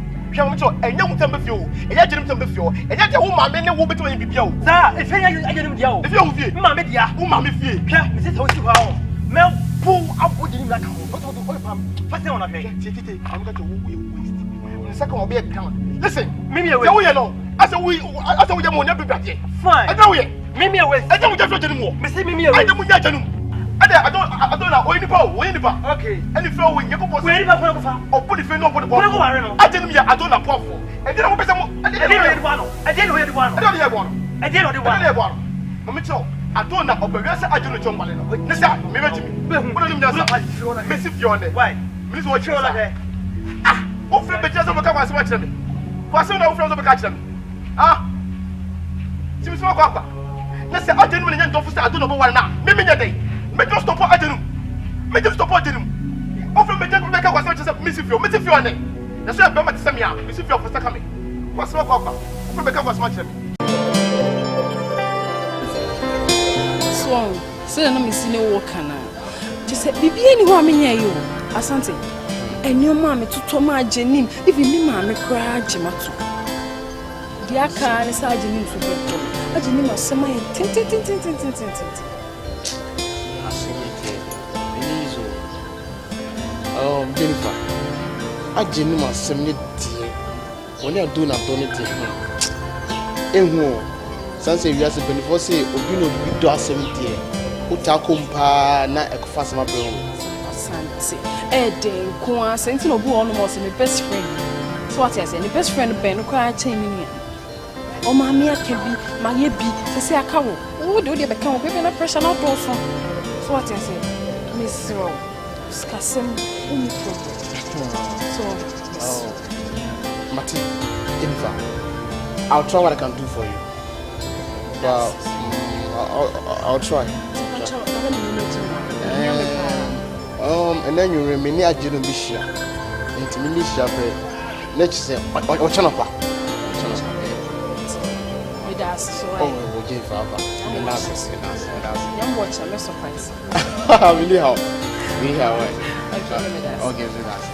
Speaker 10: And young temper fuel, and yet temper fuel, and yet a woman may not be between you. Sir, if I get you, if you're Mamma, Mamma, Mrs. House, Mel, pull up with you like what to first on a day. I'm going to waste. The second will be a count. Listen, maybe I know. As a we won't never be fine. I know it. Maybe I will. I don't get anymore. Mr. Mimi, I don't get you. I don't know. Okay. And if you're winning, you go for it. Or put it in over the bottle. I didn't know. I don't know. I didn't know. I didn't know. I didn't know. I don't have one. I didn't know. I didn't have one. I don't know. I don't know. Listen, maybe what are you doing? Miss if you're on it. Why? Miss what you're like. Ah, what friend just overcome as much of me? What's on our friends of a catch them? Ah, she was so quick. Let's say I didn't really know. I don't know what now. Maybe that day. Make us stop at him. Make us stop at him. Often make us was not just miss if you're on it. That's why I'm going to send me out. Miss if you're for coming. What's wrong? Often make us was much of me.
Speaker 3: So, say no miss no work na. Just say bibi anyone me here you. Asante. And your mommy to Toma Jenim, even me mammy cry Jimato. Dear car is a Jenim to go. I didn't know some tin.
Speaker 10: Jennifer, I genuinely submit when you are doing a donate. Since you have been for say, Obino do a 70 Utakumpa, not a fast my brain.
Speaker 3: Santi, Eddie, Kwa, Saint no go almost my best friend. So what I say, the best friend Ben cry chaining. Oh, mammy, I can be my be to say a cow. Oh, do they become a pressure not also? So what I say, Miss Rowe, Scassem. So,
Speaker 10: Martin, Jennifer, I'll try what I can do for you. But I'll try. And then you remain at Jinubisha. It's Milisha. Let's say, or Chanapa. Oh, Jennifer.
Speaker 3: Young watch, I'm surprised.
Speaker 10: Really how? Really how? Okay, that's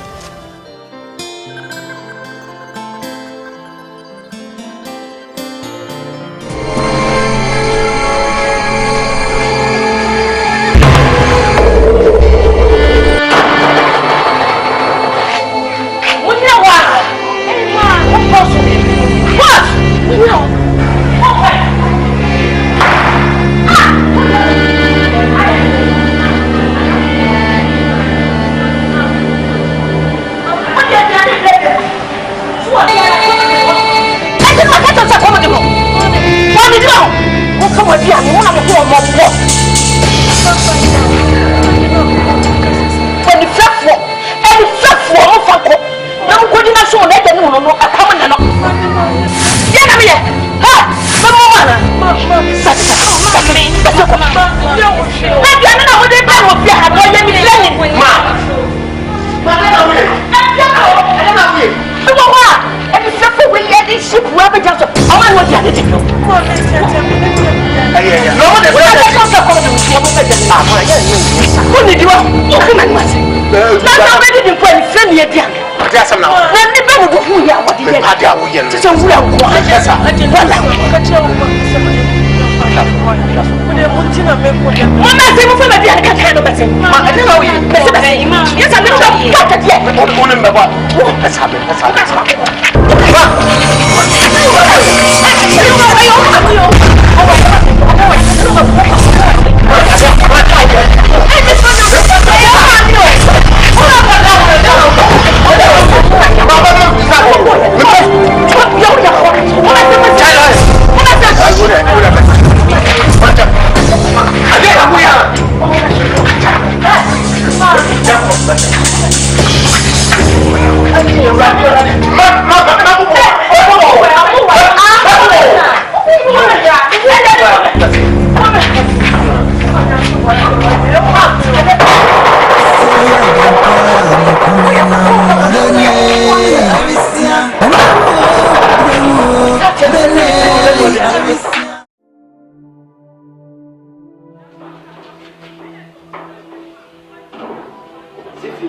Speaker 8: Sifi.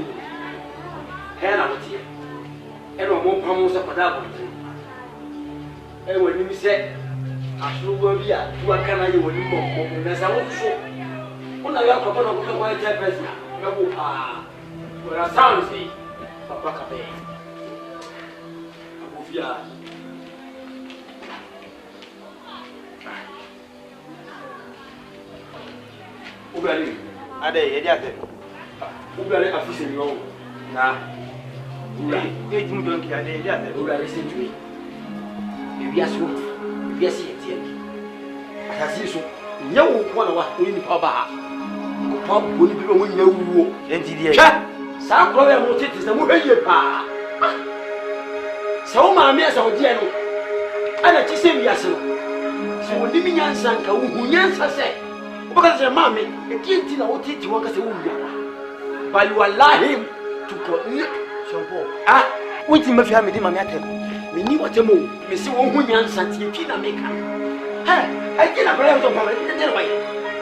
Speaker 8: Hena wotie. Eno mo pam so pada bo. E woni mi se asuro bi a tu aka na ye woni mo na sa wo so. Una ya ko na ko ko ya pesa. Me bo pa. Ora sound si. Papa ka be. Abu bia. Ubali.
Speaker 11: Ade, yedi ate.
Speaker 8: Ubali afise ni wo. Na. Ubali.
Speaker 11: Ye jimu donki ade, yedi ate.
Speaker 8: Ubali sentui. Ebi aso. Ebi asi etie. Asasi so. Nyawo ko na wa to ni pa ba. Ko pa bo ni bi mo nyawuo.
Speaker 11: Enti die.
Speaker 8: Hwa. Sa ko ya mo tete na mo hweye pa. Sa o ma me asa o die no. Ana ti se mi ase no. Se woni mi nyansa nka wo hu nyansa se. Because the mommy, a kid na what it was a woman. But you allow him to go. Ah, what him if you have me, mamma? Me knew what a move, Miss Woman Santi, Pina Maker. Hey, I get a brand of my way.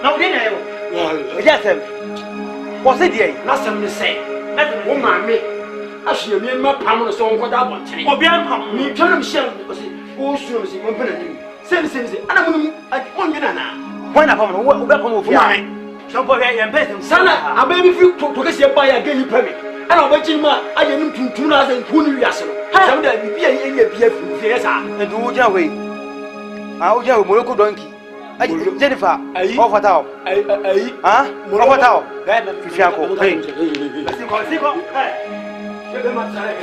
Speaker 8: Now, then, yes, what's it here? Nothing to say. That's a woman, me. I see me and my palm song what I want. Or beyond me, tell him, shall go soon as he won't be. Send, I don't want you. When I come over for somebody and better. Sana, I may be few to get by a gay permit. And I'll bet you, I am to 2,000 years. Some day we be a BF, yes, and do Yahweh. I'll go Morocco donkey. Jennifer, offer towel. Ah, Morocco towel. Fiaco, hey, let's go. Hey, give them a time.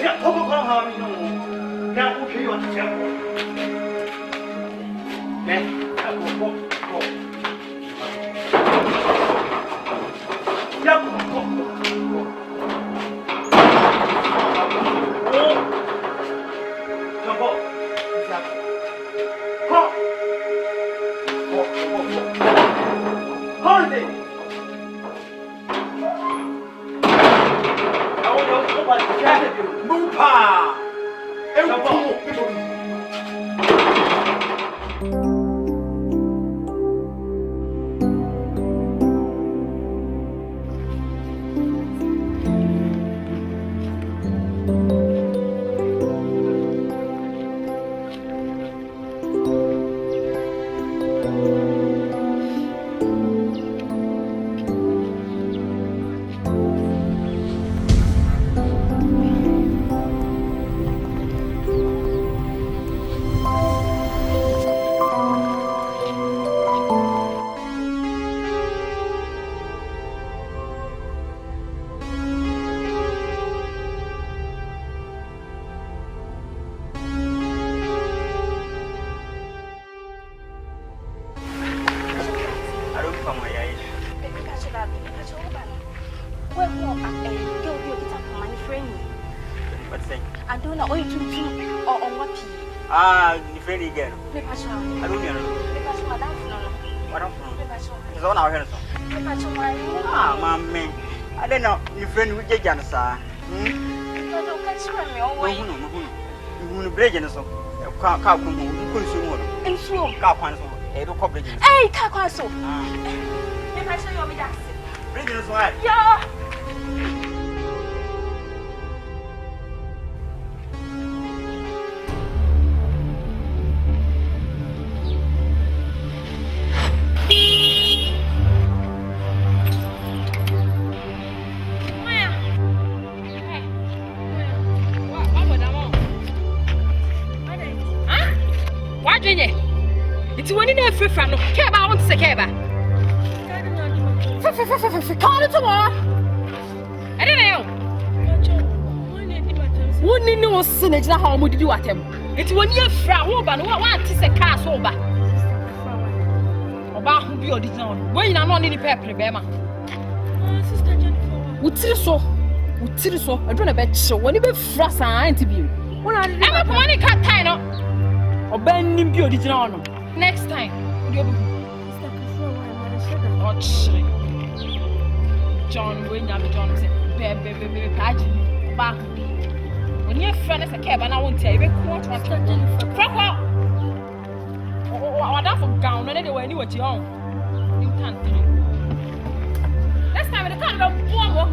Speaker 8: Now, okay, you want to tell me.
Speaker 12: It's one in a free fan. Care about one second. Call it tomorrow. I don't know. One in no sin is how would you at him? It's 1 year from Woban. What is a car sober? About who be original. When I'm not in the paper, Bema. Sister Jennifer. Would so? I don't bet so. When you be frost and interview. I'm a money cut time. Or bend him be original. Next time, John, when you John said, baby, back. When your friend is a cab, and I won't tell you, what for gown, and anyway, what you own. You can't do. Next time, the kind of one walk.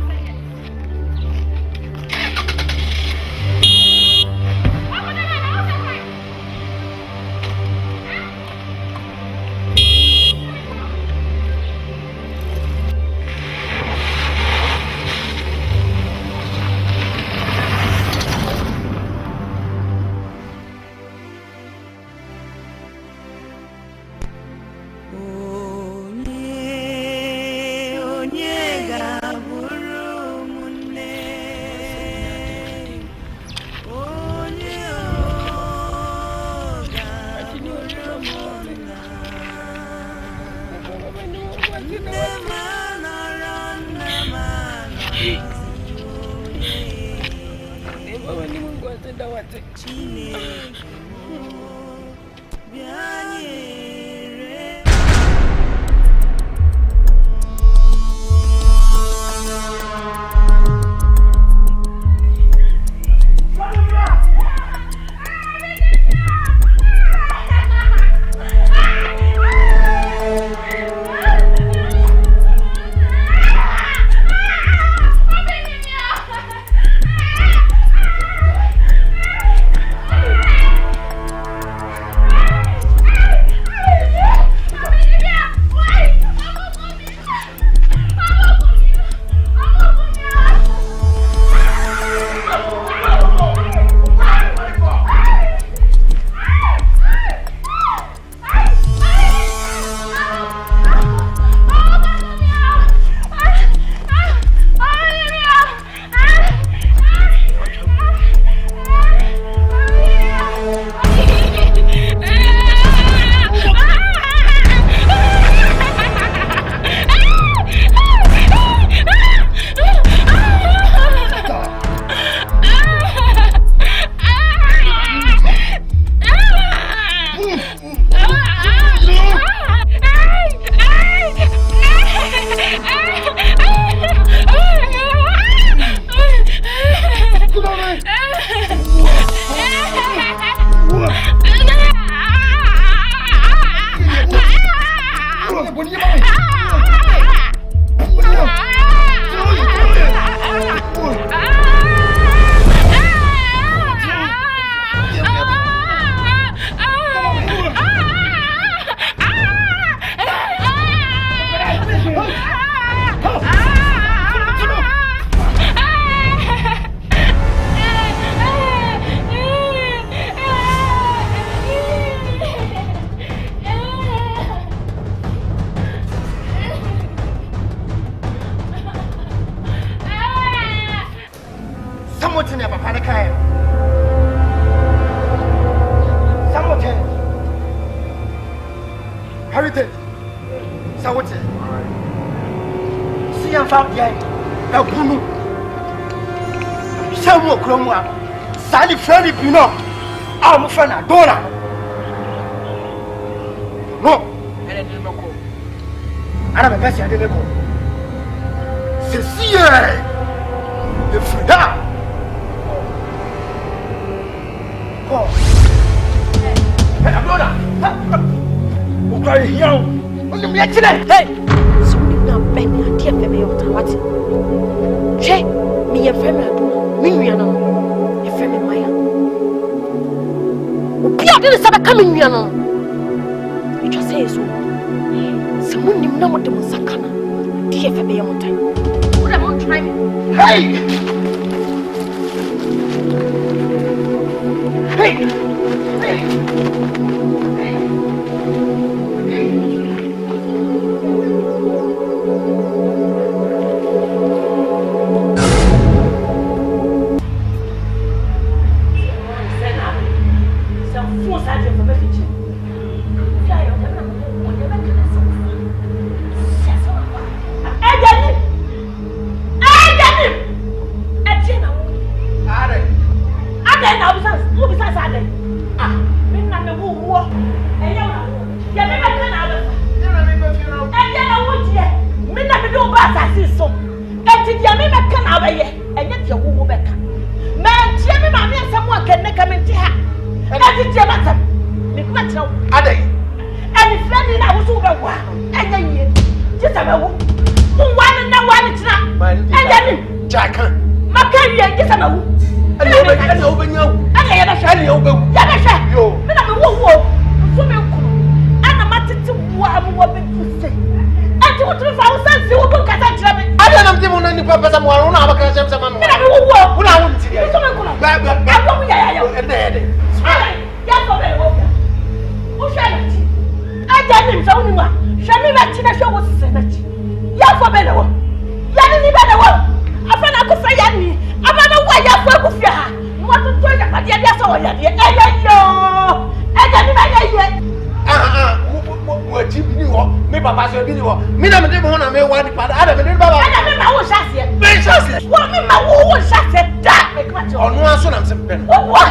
Speaker 5: What?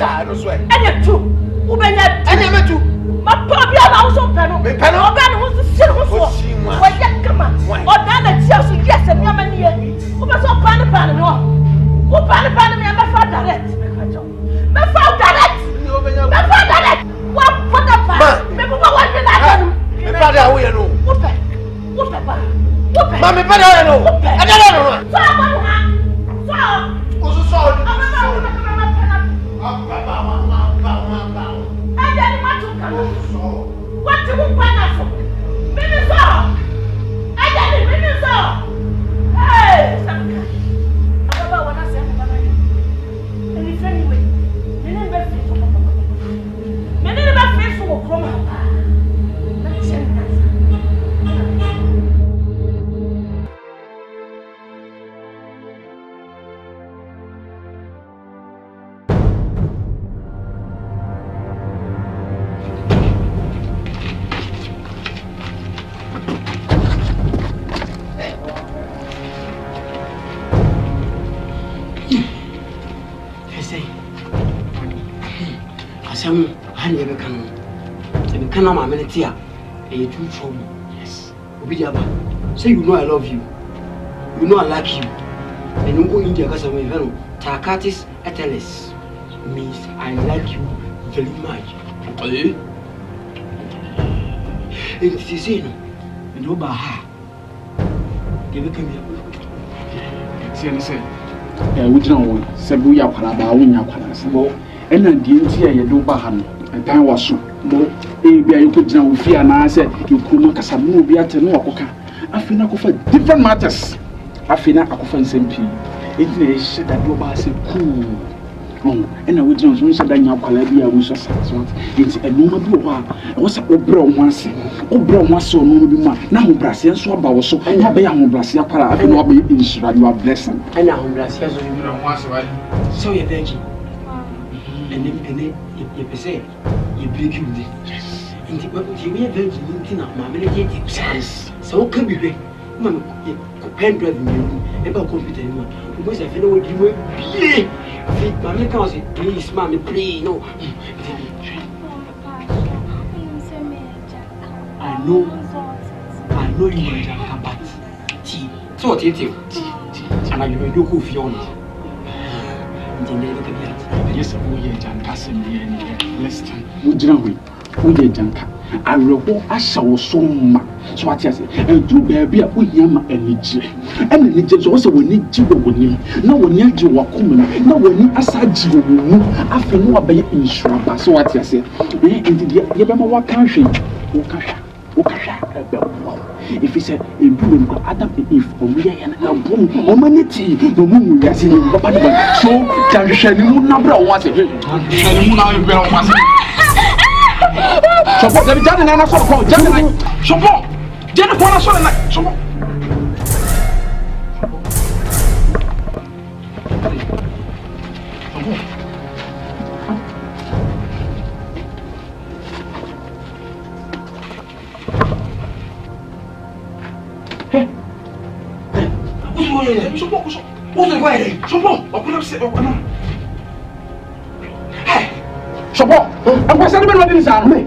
Speaker 4: Ah, no swear.
Speaker 2: And you too. Who been that?
Speaker 4: And you too.
Speaker 2: My puppy, I'm also panel.
Speaker 4: Me panel.
Speaker 2: Oh, God, who's the shit? Who's what? Why, yeah, come on. Or down the chelsea, yes, and your man here. Who was all pan, no? Who pan, me, and my father direct. My father direct. My father direct. What the fuck? Remember what you're not done.
Speaker 4: My father, who you know?
Speaker 2: Whoop it. Whoop it, whoop it.
Speaker 4: Mammy, father, I know. I don't know.
Speaker 2: What do you want for? Minister! I got it, Minister! Hey! I don't know what I said. And if anyway, they never face for come out.
Speaker 8: Honey, ever come. And can my amenity. A true trouble. Yes. Obidiaba. Say you know I love you. You know I like you. And you go India because I'm a venom. Takatis etelis means I like you very much. Eh? And it is in you know Baha. They became here.
Speaker 13: See, and say, we don't want Sabuya Palaba, Winya Palas. And then the entire you do Bahan. And time was so. No, you could now fear and I said, you could not as a movie at a no. I feel like for different matters. I feel like I can send P. It's a that you are so cool. Oh, and I would not say that your Calabia was a satisfied. It's a normal blue. I was a brown once. Oh, brown was so no be man. Now, Brazil swab was so. I have a Brazil para. I cannot be insured. You are blessing.
Speaker 8: And now, Brazil, you don't want to. So you're veggie. And then you say, you big you. Yes. And you may have been up my many yes. So can be big. Mamma, you pen driving me about computer. Because I feel what you will be. Mammy calls it, please, Mammy, please. No. I know you will jump but tea. So what you do? And I will do good for you.
Speaker 13: Yes, we are Janka. Listen, would you know we get Janka? I will show so much. So what I say, and do baby, we yam energy. And the judge also will need you with him. No one need you walk woman, no one need a side you will after no obey insurance. So what I say, indeed, you remember what country? If he said, a boom, Adam, if we are in a boom, humanity, the moon we are seeing, so can you share the moon number once a day? Support the Jan and I saw Jan. Support Jennifer, I saw the night. Support. I'm going to send him this army.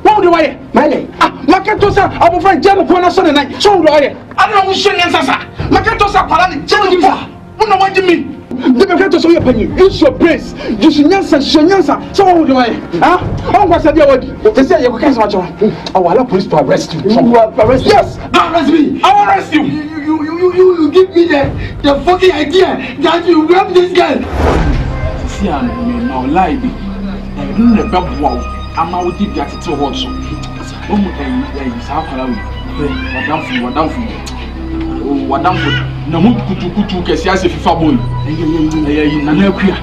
Speaker 13: What do I? My name. Makatosa, our friend Jan upon us on the night. So do I. I don't know who's saying Sasa. Makatosa, Palani, Jan. What do you mean? The Makatos of your opinion. Use your praise. You should answer, so what do I? Oh, what's the deal? They say you can't watch. I will allow police to arrest you. You will arrest me? Yes, arrest me. I will arrest you. You give me the fucking idea that you grab this guy. See, I'm now live. I'm not a bad wow. I'm out deep at it also. Oh, what down for no mood kutu kesi ase fifa boy. Na na akua.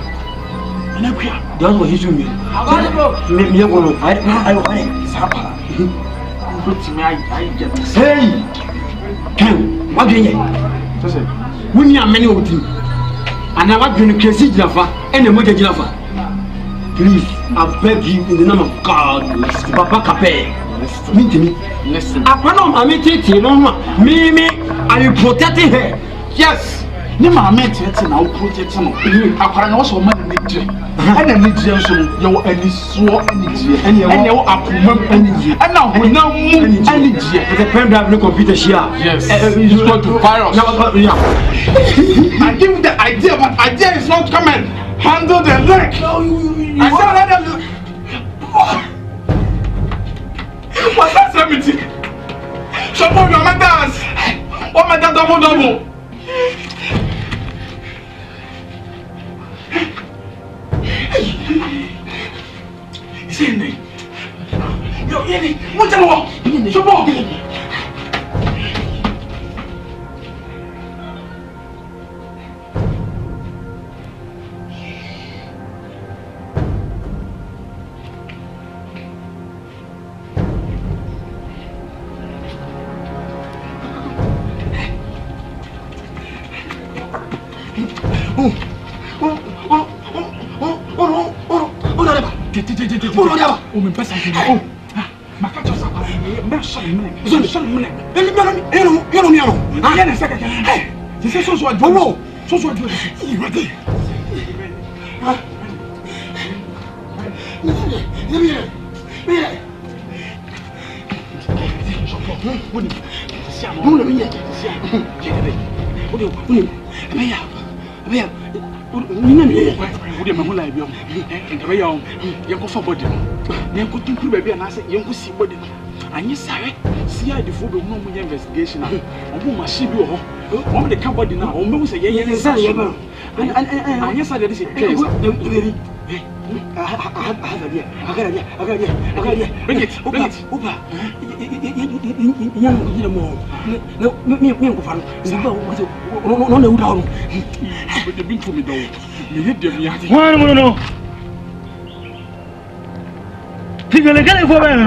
Speaker 13: Na akua. Don't go hit me. Me go no. I sapa. Put me I get. Hey. Ken, what do you? So say, we need many of them. And I want you to kesi Jaffa and the moja Jaffa. Please, I beg you in the name of God, Papa Cape. Meet me. Listen. I cannot meet it. No, me, are you protecting her? Yes. ne maame tete na wo project no akwara na wo so ma ne dire ana ne dire so no ye wo ani suo ani dire ene wo apomam ani dire ana honam mu ani dire
Speaker 8: the pen drive no computer share
Speaker 13: yes it's going to virus I give the idea but idea is not coming handle the leg I said that what's that 70 so for your matters what my dad double Sini. Yo, ini, mau jalan. Coba. Oh, me pesa que oh. Makacho sa para me sorry me. Eu não. Ah, é nessa que é. Você só sua duro. Só sua duro. E vai ter. Would you mamma like you? And the way you go for body. You go to baby and I say, you go see body. And you say, see, I default no more investigation. I'm machine you. I'm the company now. I'm going to say, yes, and yes, I did this. I got it. Bring it. Opa. No. Fíjale for Juan,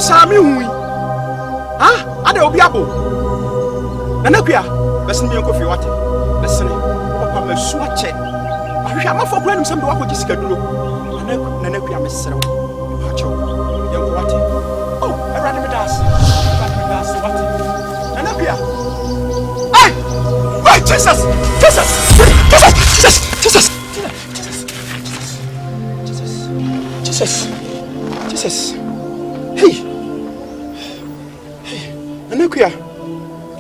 Speaker 7: Sami hui. Ah, ade obi abo. Nanakua, besin mi enko fi wate. Besin papa mesu ache. Ahwehwa amafo kura nim sembe wako gisika duro. Nanakua mesere wo. Acho. Yenko wate. Oh, erade me das. Wate. Nanakua. Hey! Wait, Jesus. Hey.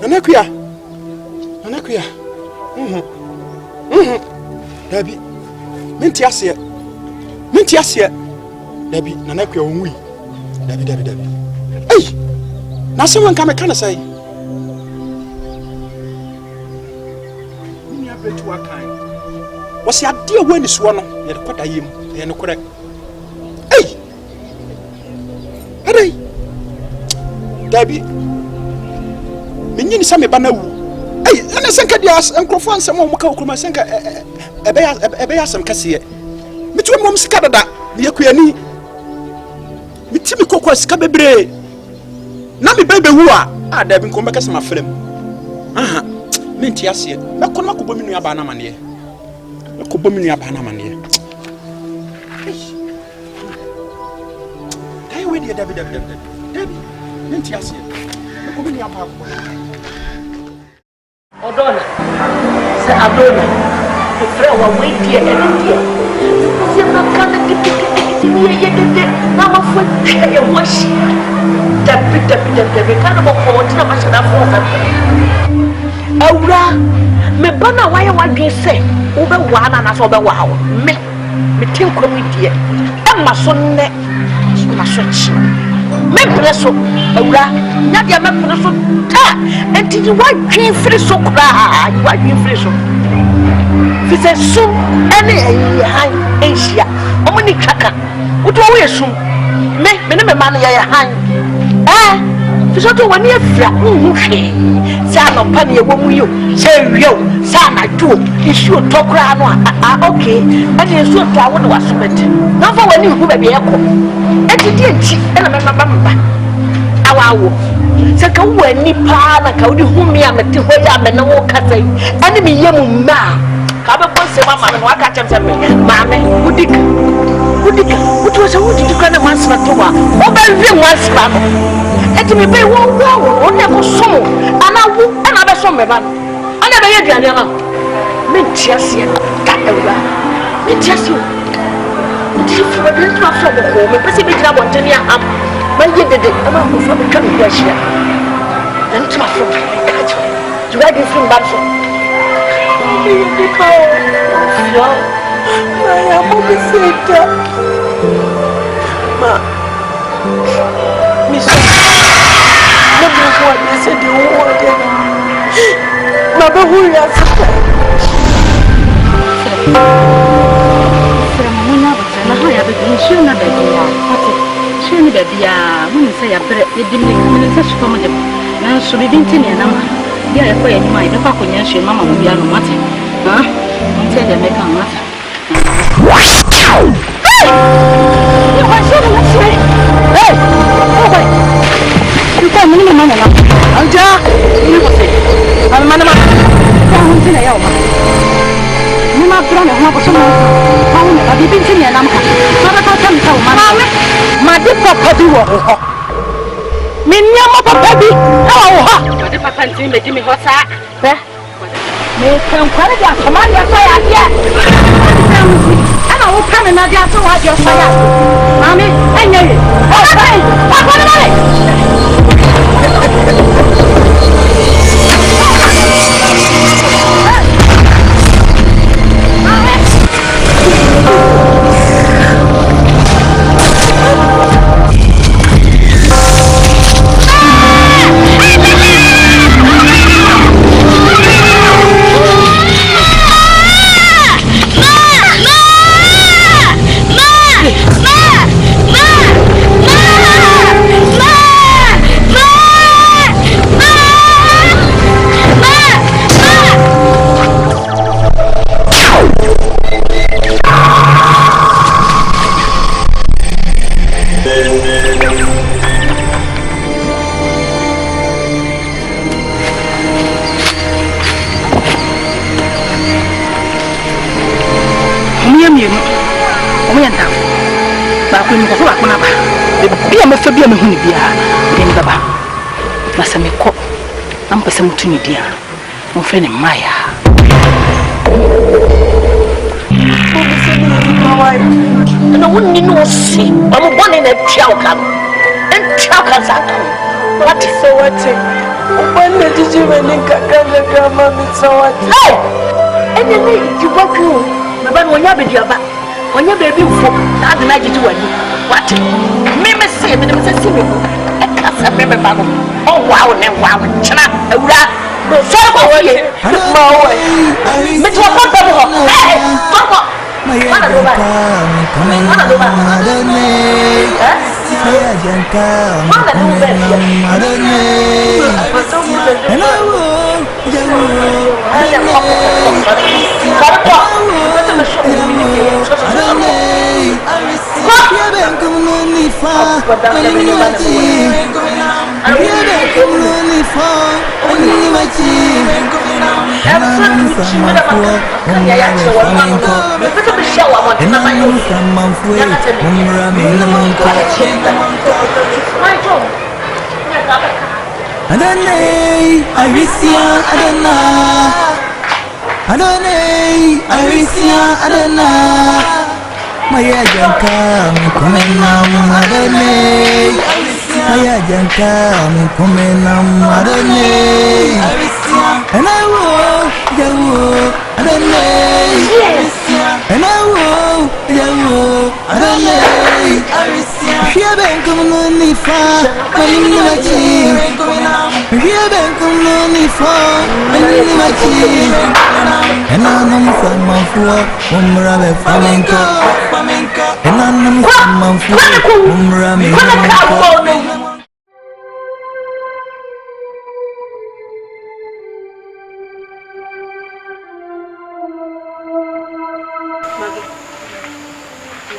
Speaker 7: Nanakua. Dabi. Minti asie. Dabi, nanakua onwi. Dabi. Hey! Na se wan ka me kana sai. Ni abetu akan. Wasi ade a wani suo no, ye de kwada yim. Ye no korek. Hey! Hey! Dabi. Menyini sa me ba na wu. Hey, ana senka dia enkrofo ansem o muka okroma senka ebe ya asem kase. Mitu mom sika dada, ne yakuani. Mitimi kokwa sika bebre. Na me bebe wu a da bi nkom be kase ma frem. Aha, menti ase. Me kono makobo minu aba na mane. Hey, we dia David. Menti ase. Me kobo minu aba ko.
Speaker 1: Odona, se Adona, o frère wa wetie enetie. Se makana kiti ye na mafo twa ye washi. David kana mo ko tina ma shana fo ka. Awura, me bana waye wadwe se, wo be wa na so be wa wo. Me tinko mi die. E ma so ne, so na so chi. Me preso awura nya dia me preso ta enti di wadwen firi so kura wadwen firi so fi se sum ene han enhia omuni kaka wuto wo yesum me ne me man ya han fi so to one year flat, San of Penny, a woman you say, yo, San, I do, you should talk around. Okay, and you should tell what was meant. Not for when you may be echo. And you didn't cheat, and I remember. Our Saka when Nipa, like how do me am at the way I'm and no cousin, enemy young man. Come upon some mamma and walk at him, Mamma, what was a wood to kind of once, Matoma, or very once, Mamma. And to me, pay one wow, or never so, and I will another summer man. I never hear Diana. Minchassia, Kakra, Minchassia. If you were going to have from home, a Pacific Lab on Tania Ham, when you did it, I'm not from the coming question. And to my friend, to write this from Banson. I am always saying, Ma, Miss, never what I said you wanted. Mother, who you are. Shouldn't be a woman say a bread, you didn't such comedy. Now, so we didn't tell you now. Yeah, I quite my papa when you mamma will be a matter. Huh? Until they make a matter. You come in, Mamma. I'm Jack. You will say, I'm Manama. I'm in a yellow. You might run a half of some. I've been to me and I'm Mamma. My dear papa, do what? Minyama baby, how? The papa and Jimmy, Jimmy, what's that? Make them quite a command your fire, yes. And I will come and I got to watch your fire. Mammy, I know you. Be a Mahunibia, then Baba. Masamiko, I'm Pasamutunidia, my friend Maya. And I wouldn't know see. I'm one in a chalcam and chalcas. What is so what? When did you and KAKRA grandma meet so what? Hey! And then you walk you, but when you're with your back, when you're baby, that's the magic to what? Mimi say, but I'm saying, I can't remember. Oh, wow, and wow, China, no, so away. But what happened? Hey, Papa.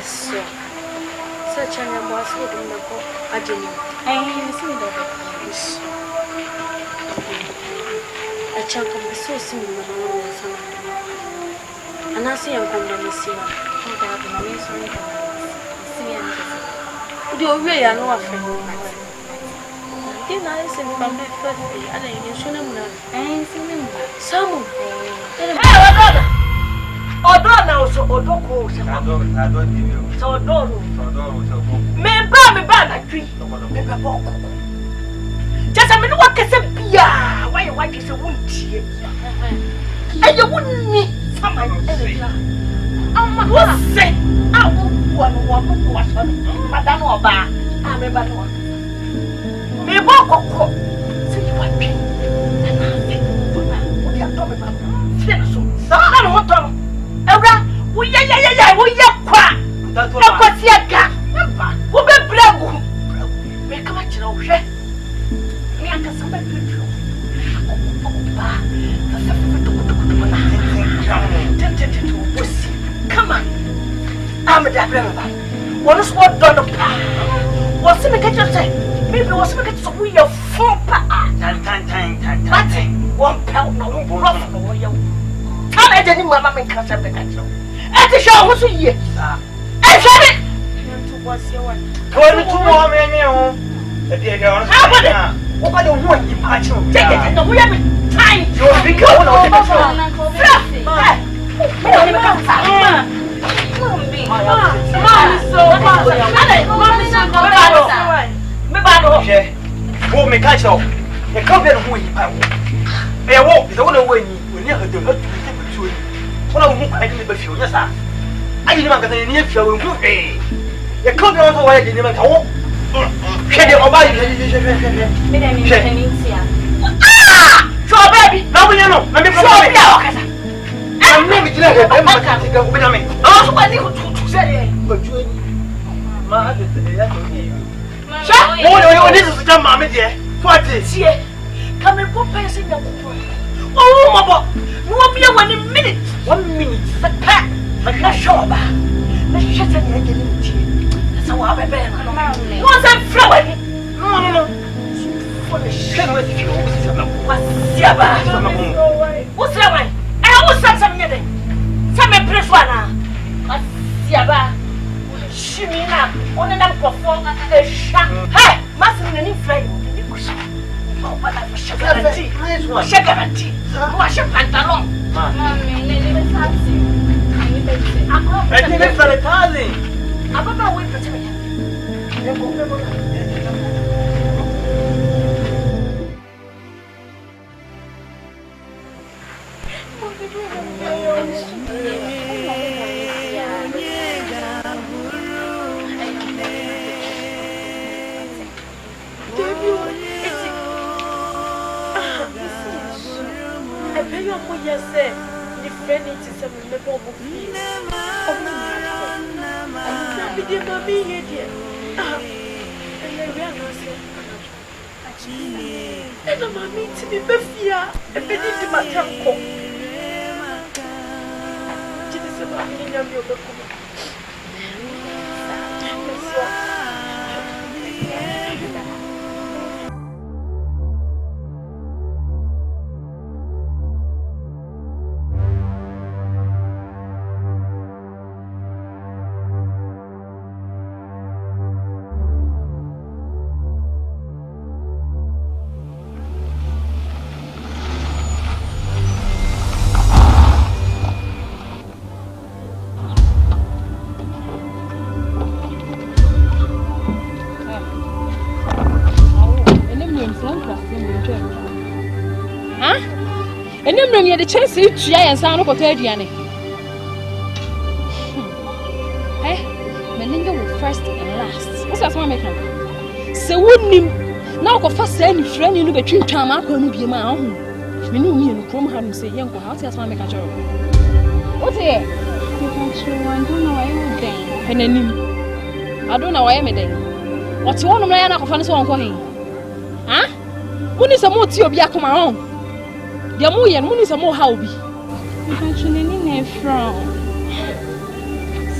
Speaker 1: so. Such an ambassador in the book. I didn't. See that. A chunk of the so similar. And I see I'm going to miss you. Do we are no friend? Then I listen from the first day. I didn't show them now. I see them. Some. Odona so odoko so. I don't give you. So odoro. Me ba na twi. Me ba boko. Just a minute what can say bia. Why you want to say wuntie? And you wouldn't me. I'm what say? I won't want Madam Oba. I'm a bad one. Me boko. See you what me. What you are talking about? So what Ewra, we ya kwa. Na kwa tiaga. Wo be bragu. Me kama chira wo hwe. Me aka samba twetwo. Oba. Sasa futu na. Tete bosi. Come on. I'm the brother. What is what done pa? What's me get you say? Maybe what's me get so we your four pa. Tan. One pound no rough no you. I didn't want to make a control. And the show was a year. I said it. What's your one? 22 more men. What I don't want you, Pacho. Take it, and we have time. You'll be going on the What I didn't be sure, yes, sir. I didn't want to say if you will do it. You could not go away, didn't go. Can you buy so, baby, now we know. Let me go. I'm maybe to let him go with me. Oh, what do you say? But you, my this is the mammy, dear. What is here? Come and put passing the oh, my boy. You want me 1 minute? 1 minute. The pack. But not sure about. Let's shut the engine. That's how I bear. Once I'm flowing. No. For the shame with you. What's your bad? What's that way? I always said something. Some press one. What's your bad? Shimina. Only them perform a shot. Hey, Master, any flight. Guarantee. Wash your pantalon. I think it's for the cousin. I'm not waiting for me.
Speaker 12: You the chance to try and sound of a Kyenkyena. Eh? Melinda will first and last. What's that one making? So wouldn't him now go first any friend you know between time I couldn't be my own. We knew me and Chrome had say young how to one make a job. What's here? You can show one, don't know why you're there. And then I don't know why I'm there. What's one of my other fans on calling? Huh? When is a more tea of Yakuma on? The Asamoah and Asamoah how be? You can actually name from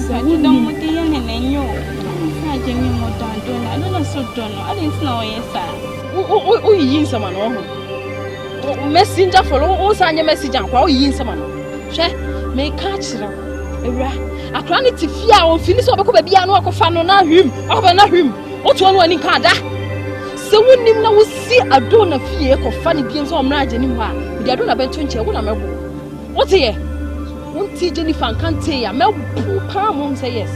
Speaker 9: So you don't want the young and then you. I didn't know what I'm doing. I don't know so done. I didn't know yes, sir.
Speaker 12: Oh, yin someone. Oh, messenger for all sign your message and quite yin someone. She may catch them. I can't to fear or finish over a piano or fan on him. Over not him. What one in Canada? So when you will see a donor fear of funny beings or marriage anymore. We are doing about 20. What here? Won't see Jennifer can't say a mel palm won't say yes.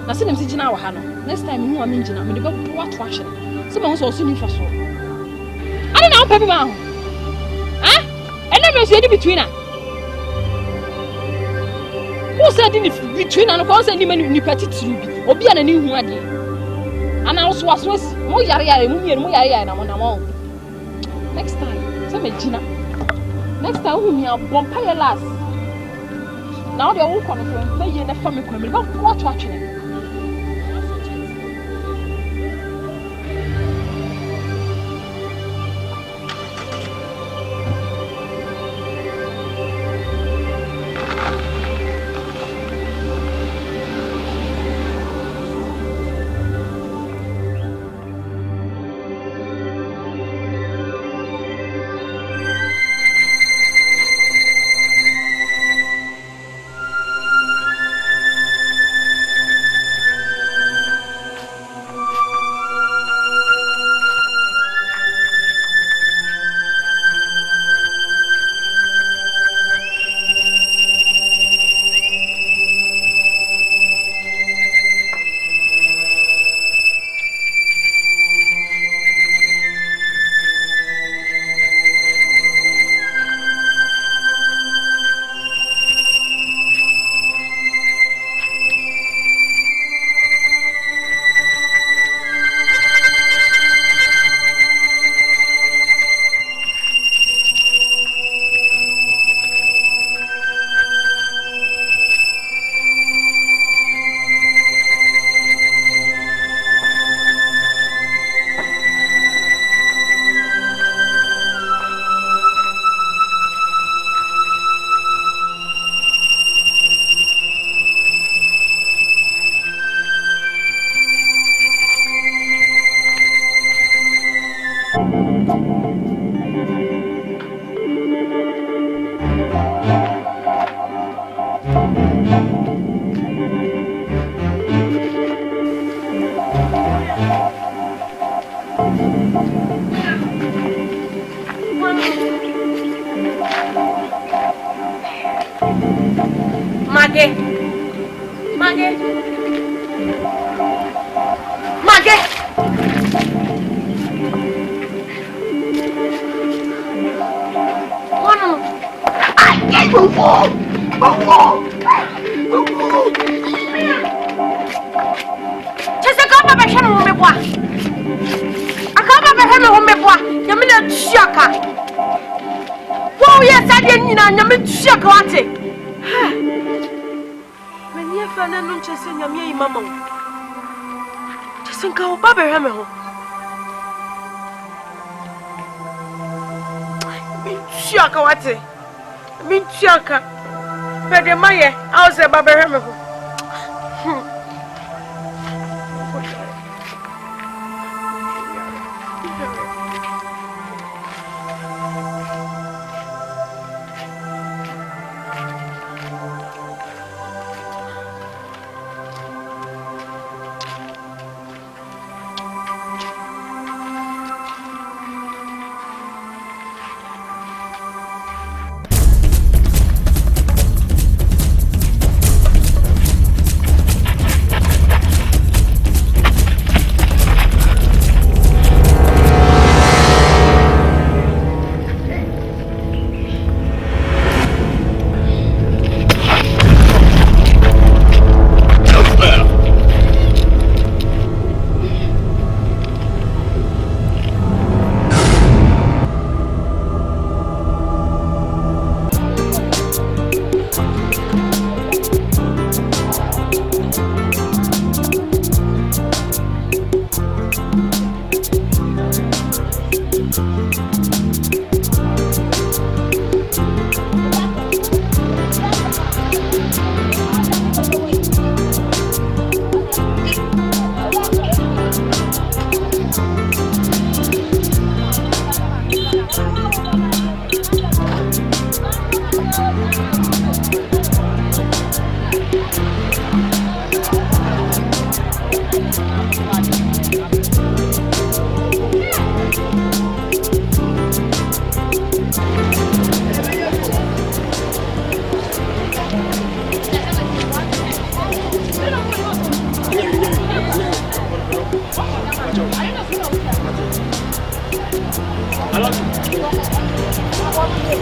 Speaker 12: I send him sitting our Hannah. Next time you are mentioning, I'm going to watch fashion. Someone's also new for so. I don't know, Pepper Mount. Huh? And then there's any between us. Who said in between and of any man in petty ruby or be an new one? And I was more yaya and more yaya and I'm on a wall. Next time, tell me, Gina. Next time, whom you are vampire last. Now they're all confirmed, they in a family coming. What watching it?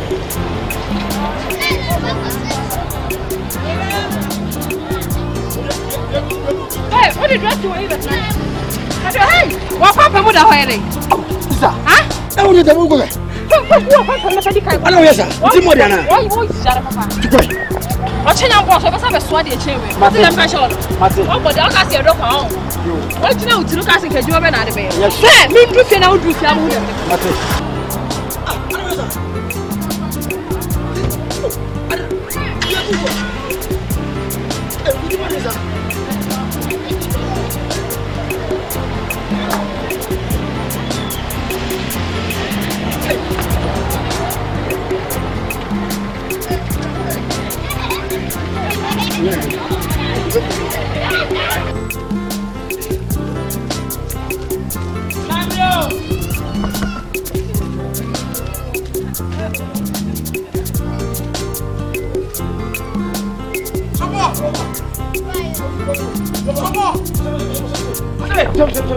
Speaker 12: Hey, what did you do with it? Hey, what happened with the wedding?
Speaker 8: Sir,
Speaker 12: huh?
Speaker 8: I want to go. I know, yes, sir. What's more than that?
Speaker 12: What's your number? So, what's up? Swat your chair. What's the pressure? Oh, but I'll ask your dog. What you know to look at the job and out of it? Yes, sir. Me, you can out with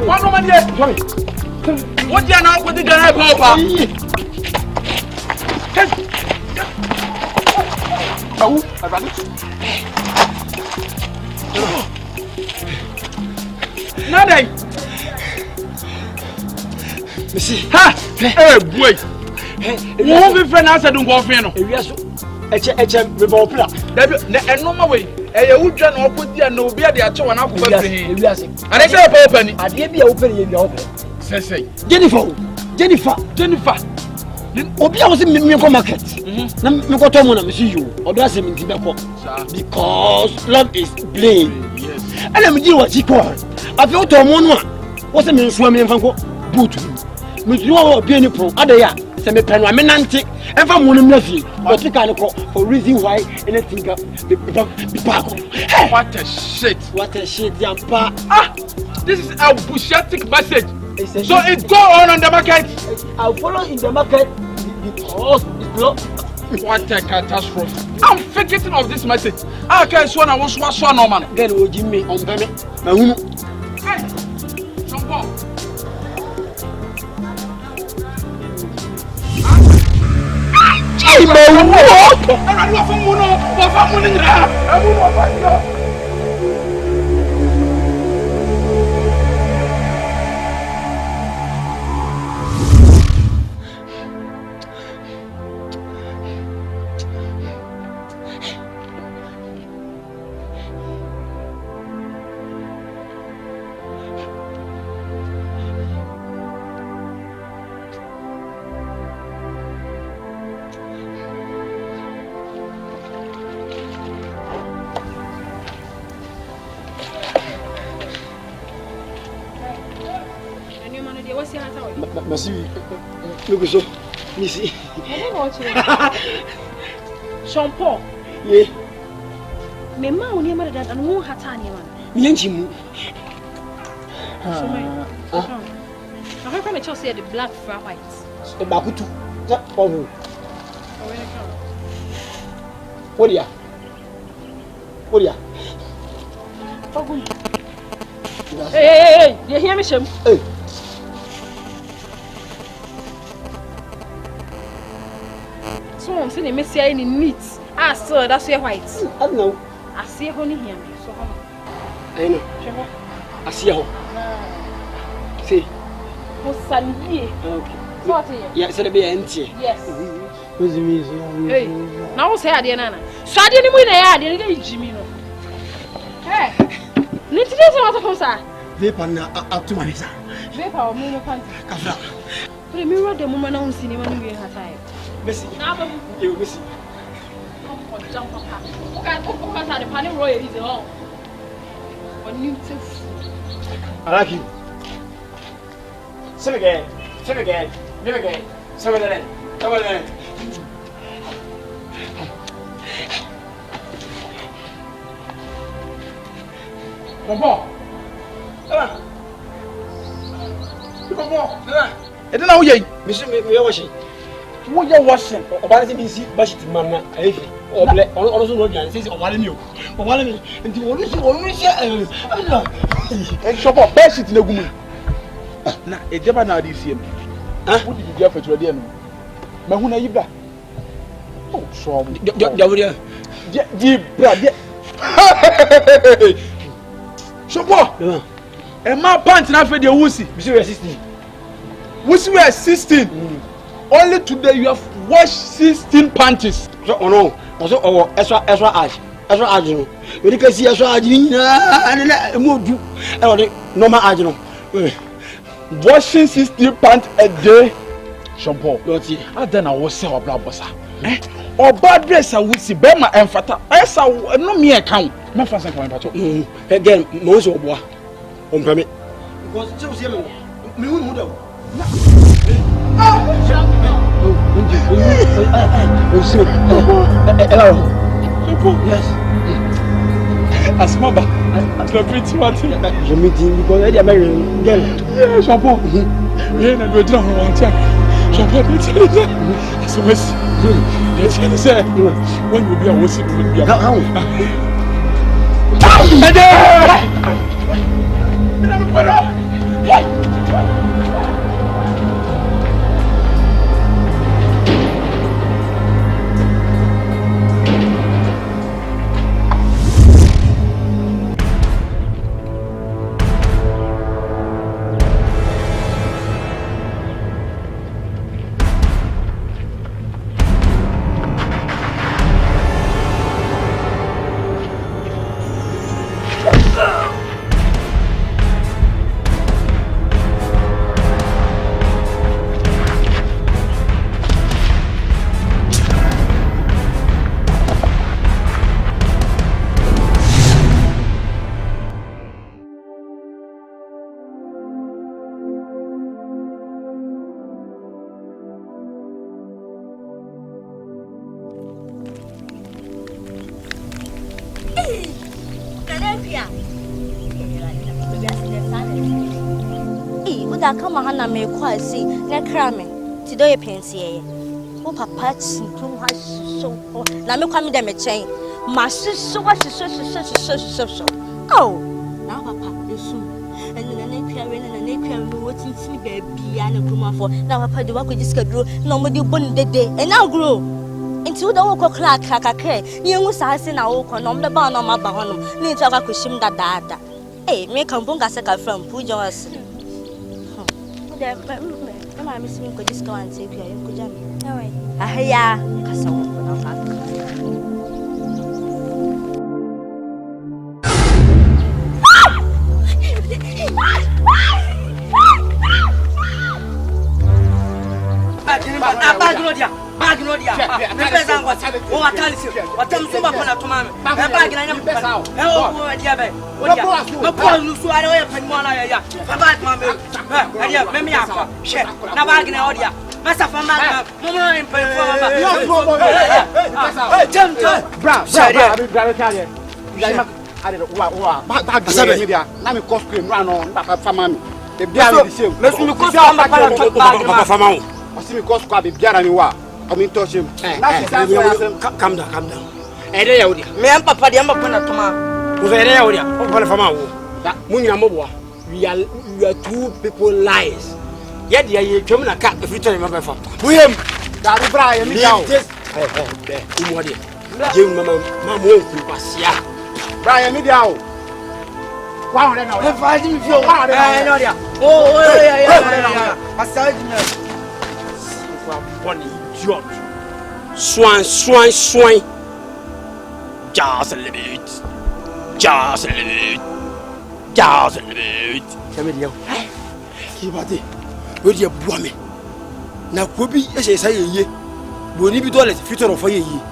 Speaker 13: What woman here? What do you know? What did you have? Oh, I got it. Nothing.
Speaker 8: Monsieur.
Speaker 13: Ha! Hey, boy. Who be friend answer don't go friend no.
Speaker 8: We bought Plea.
Speaker 13: And no way. You try to put there no be there to one akwa free. And they say open.
Speaker 8: I dey be open in the open.
Speaker 13: Say.
Speaker 8: Jennifer. Obi a was in me go market. Na me go to mo na me see you. Odo asem nti be ko. Because love is blind.
Speaker 13: Yes.
Speaker 8: And I'm deal what you call. I feel to mo no a. Wo se me nso me mfa ko boot. Me you wa be any pro. Adaya. Se me pen wa me nante. Emfa mo no mlafi. But you can call for reason why anything be back. Hey,
Speaker 13: what a shit.
Speaker 8: What a shit, Yampa.
Speaker 13: Ah, this is a bullshit message. So it go on the market.
Speaker 8: I'll follow in the market because it's not.
Speaker 13: What a catastrophe. I'm forgetting of this message. I can't swan. I want to swan no man.
Speaker 8: Then will give me on payment.
Speaker 13: Hey, Jean-Paul.
Speaker 8: Hey, my walk.
Speaker 13: I don't know.
Speaker 8: Merci. Look so. Missy.
Speaker 2: Jean-Paul.
Speaker 8: Yeah.
Speaker 2: Me ma woni ma da dan wo hata ne ma.
Speaker 8: Me yanchi mu.
Speaker 2: So me. I can tell say the black for white.
Speaker 8: E ba kutu. Ja, oh. What ya?
Speaker 2: Hey, you hear me, Shem?
Speaker 8: Hey.
Speaker 2: Someone say me say any neat. Ah, so that's your white.
Speaker 8: I don't know.
Speaker 2: I see honey here. So how?
Speaker 8: I know. I see how. See.
Speaker 2: Who's Sunday?
Speaker 8: Okay.
Speaker 2: What
Speaker 8: yeah, so the be empty.
Speaker 2: Yes.
Speaker 8: What's the mean?
Speaker 2: Hey. Now say ade na. So ade ni mu na ya ade ni Jimmy no. Hey. Ni ti dey say what come sir?
Speaker 8: Vapor na up to my sir.
Speaker 2: Vapor o mu no pant.
Speaker 8: Kafra.
Speaker 2: But me road dem ma na hun sinima ni we ha time.
Speaker 8: Messi.
Speaker 2: Na ba
Speaker 8: you Messi.
Speaker 2: Come on, jump up. Okay, focus on the panel roll is on. On you too.
Speaker 8: I like you. Sing again. Give again. Come on.
Speaker 13: Come on. It don't know ye.
Speaker 8: Monsieur, me washing.
Speaker 13: Who you washing?
Speaker 8: Oba se bi si bashit man na efi. Oble, ono so no jan, say obale mi o. Obale mi. Nti wonu si
Speaker 13: Eh, shop up, bashit na gumu. Na, e jeba na adi sie. Who did you get for today no? Ma hu na yibra. Oh, so Shompo. And my pants now for the Wusi.
Speaker 8: We were 16.
Speaker 13: Wusi were 16. Only today you have washed 16 panties.
Speaker 8: So, oh no. Also, Ezra Ash. We can see Ezra Ash. Normal Ash.
Speaker 13: Washing 16 pants a day. Shompo. I then I was say or blah bossa. Or bad dress I would see Bema and Fata. I saw no me account. My first account.
Speaker 8: Again, most of what on permit. Because it was him. Yes.
Speaker 13: Asamoah, I'm pretty much.
Speaker 8: The meeting because I am married.
Speaker 13: Yeah, Shampoo. Yeah, and we're done one time. Shampoo, when you be a wussy, you will be a
Speaker 6: Come on, me quite see. Na cramming. Today, pensier. Oh, papa, so. Now, me come them a chain. My sister, what is so. Oh, now, papa, you soon. And then an appearing and an appearing waiting to me, baby, and a woman for. Now, papa, the work with this girl, nobody born the day, and now grow. Into the walk of KAKRA, you was asking our walk on the barn on my barn. Need to have a cushion that data. Eh, make a bunga second from Pujo's. Come on, Miss Minko, just go and take your jam. No way. I hear
Speaker 7: Magnolia, represent what I tell you. What I'm so upon a tomorrow. I'm back in a hello, Diabe. No problem, so I don't have any more. I'm back, Mamma. Maybe I'm shit. Now back in Audia. Master from my mama in I mean, touch him. Calm down. Me and Papa, the Amapana Toma. Who's a area of Palafama? Munyamoa. We are two people lies. Yet, you come in a cat if you tell him about William. That's Brian. You, Mamma, Brian, me down. Wow, I'm fighting for oh, yeah. I said, George. Swan. Just a little bit. Samuel, keep at it. With your woman. Now, could be as I say, will you be dollars, future of a year?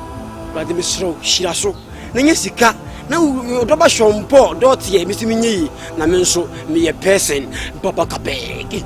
Speaker 7: But the Miss Row, she has so. Nancy, now you double shampoo, Dotty, Mr. Mini, Namenso, me a person, Papa Capeg.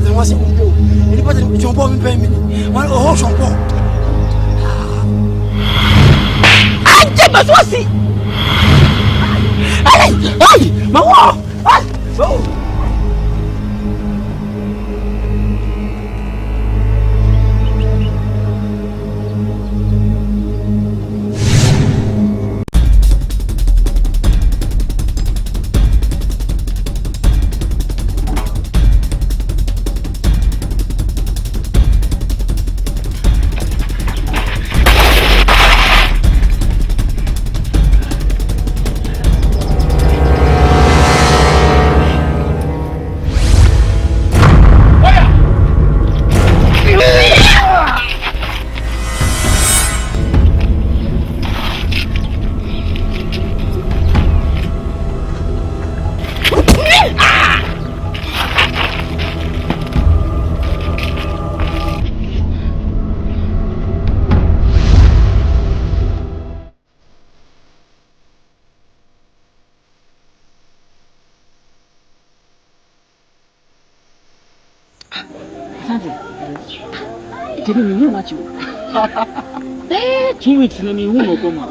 Speaker 7: pattern was any pattern jump on me. One oh jump on. I just was see. Hey, my wall. Oh.
Speaker 14: Tell me who much you. 2 weeks na me who no come.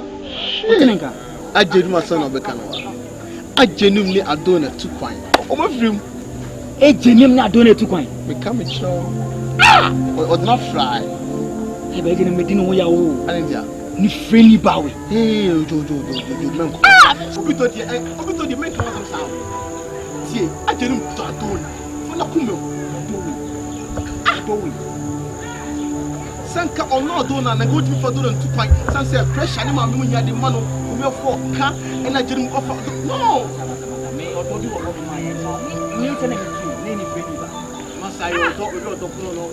Speaker 14: Otenenka.
Speaker 10: Ajenu mason obeka no. Ajenu ni adona 2 kwan. Omo firim.
Speaker 14: Ejenim na adona 2 kwan.
Speaker 10: Me come show. Or not fly.
Speaker 14: E be gene medino wo ya wo.
Speaker 10: Anendia.
Speaker 14: Ni freni bawe.
Speaker 10: Jojo. Obito di make am sound. Tie, ajenu to adona. Fona kumo. Bowie. Sanka or not dona na go to for dona 2 kwan. San say pressure ni ma me nya de ma no. We for ka and ajenu offer. No.
Speaker 14: Me ododi wo ko ma ye. Me tell me you, ni freni ba. Masa yo to we do no.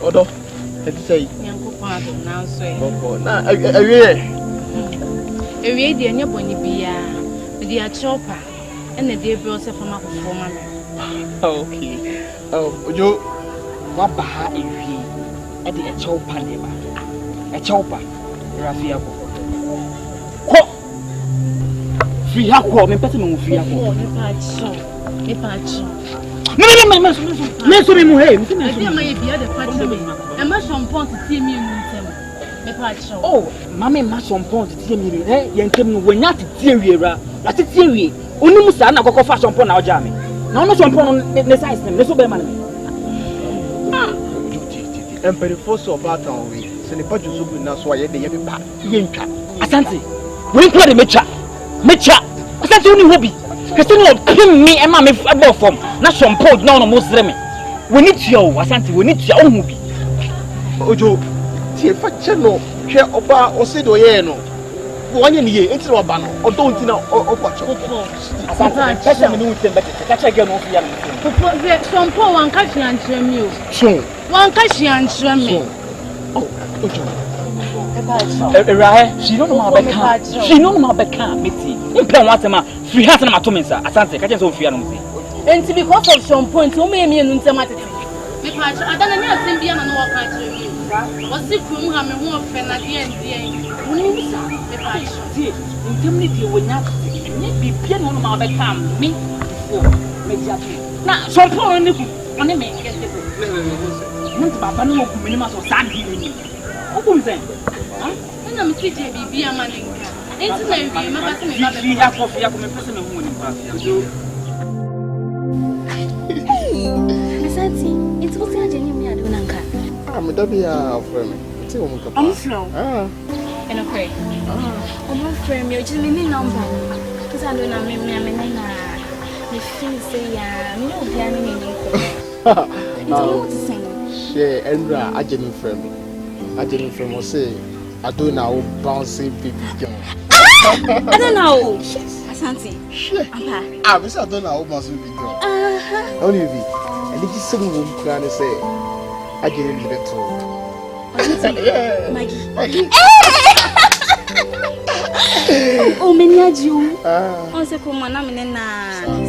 Speaker 10: Odo, what you say?
Speaker 9: Yanko pado now so.
Speaker 10: Na awie.
Speaker 9: Awie de anya boni bia. Me de a chopper. And the day bro se fama ko foma me.
Speaker 10: Okay. Ojo, wa ba ha awie. E de a chopper ne ba. A chopper. Rafia ko. Ko. Free ha ko, me pese me free ha ko.
Speaker 9: Me pa cho.
Speaker 14: Me so me mu hey.
Speaker 9: I dey my bia the party me. E ma shampoo to tie me mu ntem. Me pa cho.
Speaker 14: Oh, mama ma shampoo to tie me. Ye ntem no wanya te tie wiera. Na te tie wie. Oni mu sa na kokko fa shampoo na oja me. Na ono shampoo no ne size nem. Ne so be ma me.
Speaker 10: Empere force of battle we. Se ne pa jusu bu na so aye de ye be pa. Ye ntwa.
Speaker 14: Asante. We nkwa de mecha. Asante oni hobi. Christiana pin me and my football form. Not some pod no most remy. We need you, Asante, we need your own movie.
Speaker 10: Ojo, see if I channel, share oba or say do ye no. 1 year into a banner or don't know or watch.
Speaker 14: Asante, catch a minute, but catch a girl of young.
Speaker 9: Some poor one catch and trim you.
Speaker 10: So,
Speaker 9: one catch and trim me.
Speaker 10: Oh, Ojo.
Speaker 14: She don't know how back. She don't know how back. Missy. In plan what ma free hat na to mensa. Asante, catch us on free no.
Speaker 9: And because of some point, who may me no temati. Me patch, I don't know say bia na no work at you. Was it from ha me ho ofe na de ndie. Woni sa me patch.
Speaker 14: See, indemnity we not. Ni bibia no ma back me. Oh, me jati. Na some point ni ku. Oni me get it. Nti baba no ku me ni ma so sandi ni. Okum sen.
Speaker 9: Na me see baby amaninka. Enti na wi ma ba se me ba be.
Speaker 14: Ya kofi ya ko me pese me hu ni pa.
Speaker 9: Asante, it's what you are me adu nanka.
Speaker 10: Me da bia friend. Ti o mu ka pa.
Speaker 9: I'm flow. And okay. I'm friend me, just me ni number. Cuz I don't know me na. Me feel say ya, me no bia ni ni.
Speaker 10: Share Endra ajeni friend. Ajeni friend mo say I don't know bouncing baby girl.
Speaker 9: I don't know. Asante.
Speaker 10: Sure.
Speaker 9: Ampa.
Speaker 10: I don't know bouncing baby girl. Only be. And did you say we can say I get a little.
Speaker 9: Maggie. Oh, menyaji. On se ko mana menena.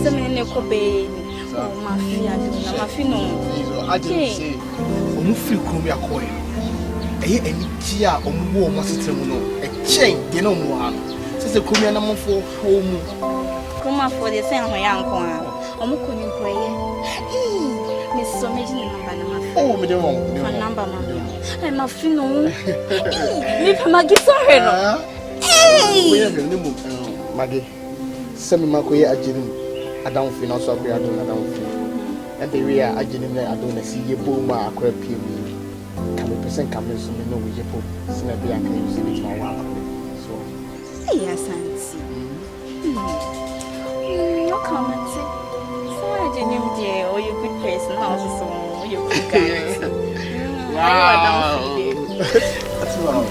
Speaker 9: Se menene ko be. Oh, mafia do na mafino.
Speaker 10: I just say omu free krom ya ko e. Eye eni ti a omu wo mo setem no. E chain de no mu ha no. Se krom ya na mo fo mu.
Speaker 6: Kuma for the same way uncle. I'm going to pray. Miss Something number.
Speaker 10: Oh, me don't want
Speaker 6: number. I'm a fino. Leave him a gift for her. Hey,
Speaker 10: Maggie. Semi Makoye Ajin. I don't feel also be I don't feel. And the real Ajin I don't see you boom a crap you. Can we present coming so we know we just put Snappy and can use it my wife. So
Speaker 6: yes, Auntie. No comment. So I didn't dear, or you good person, also you good guy.
Speaker 10: Wow. That's wrong.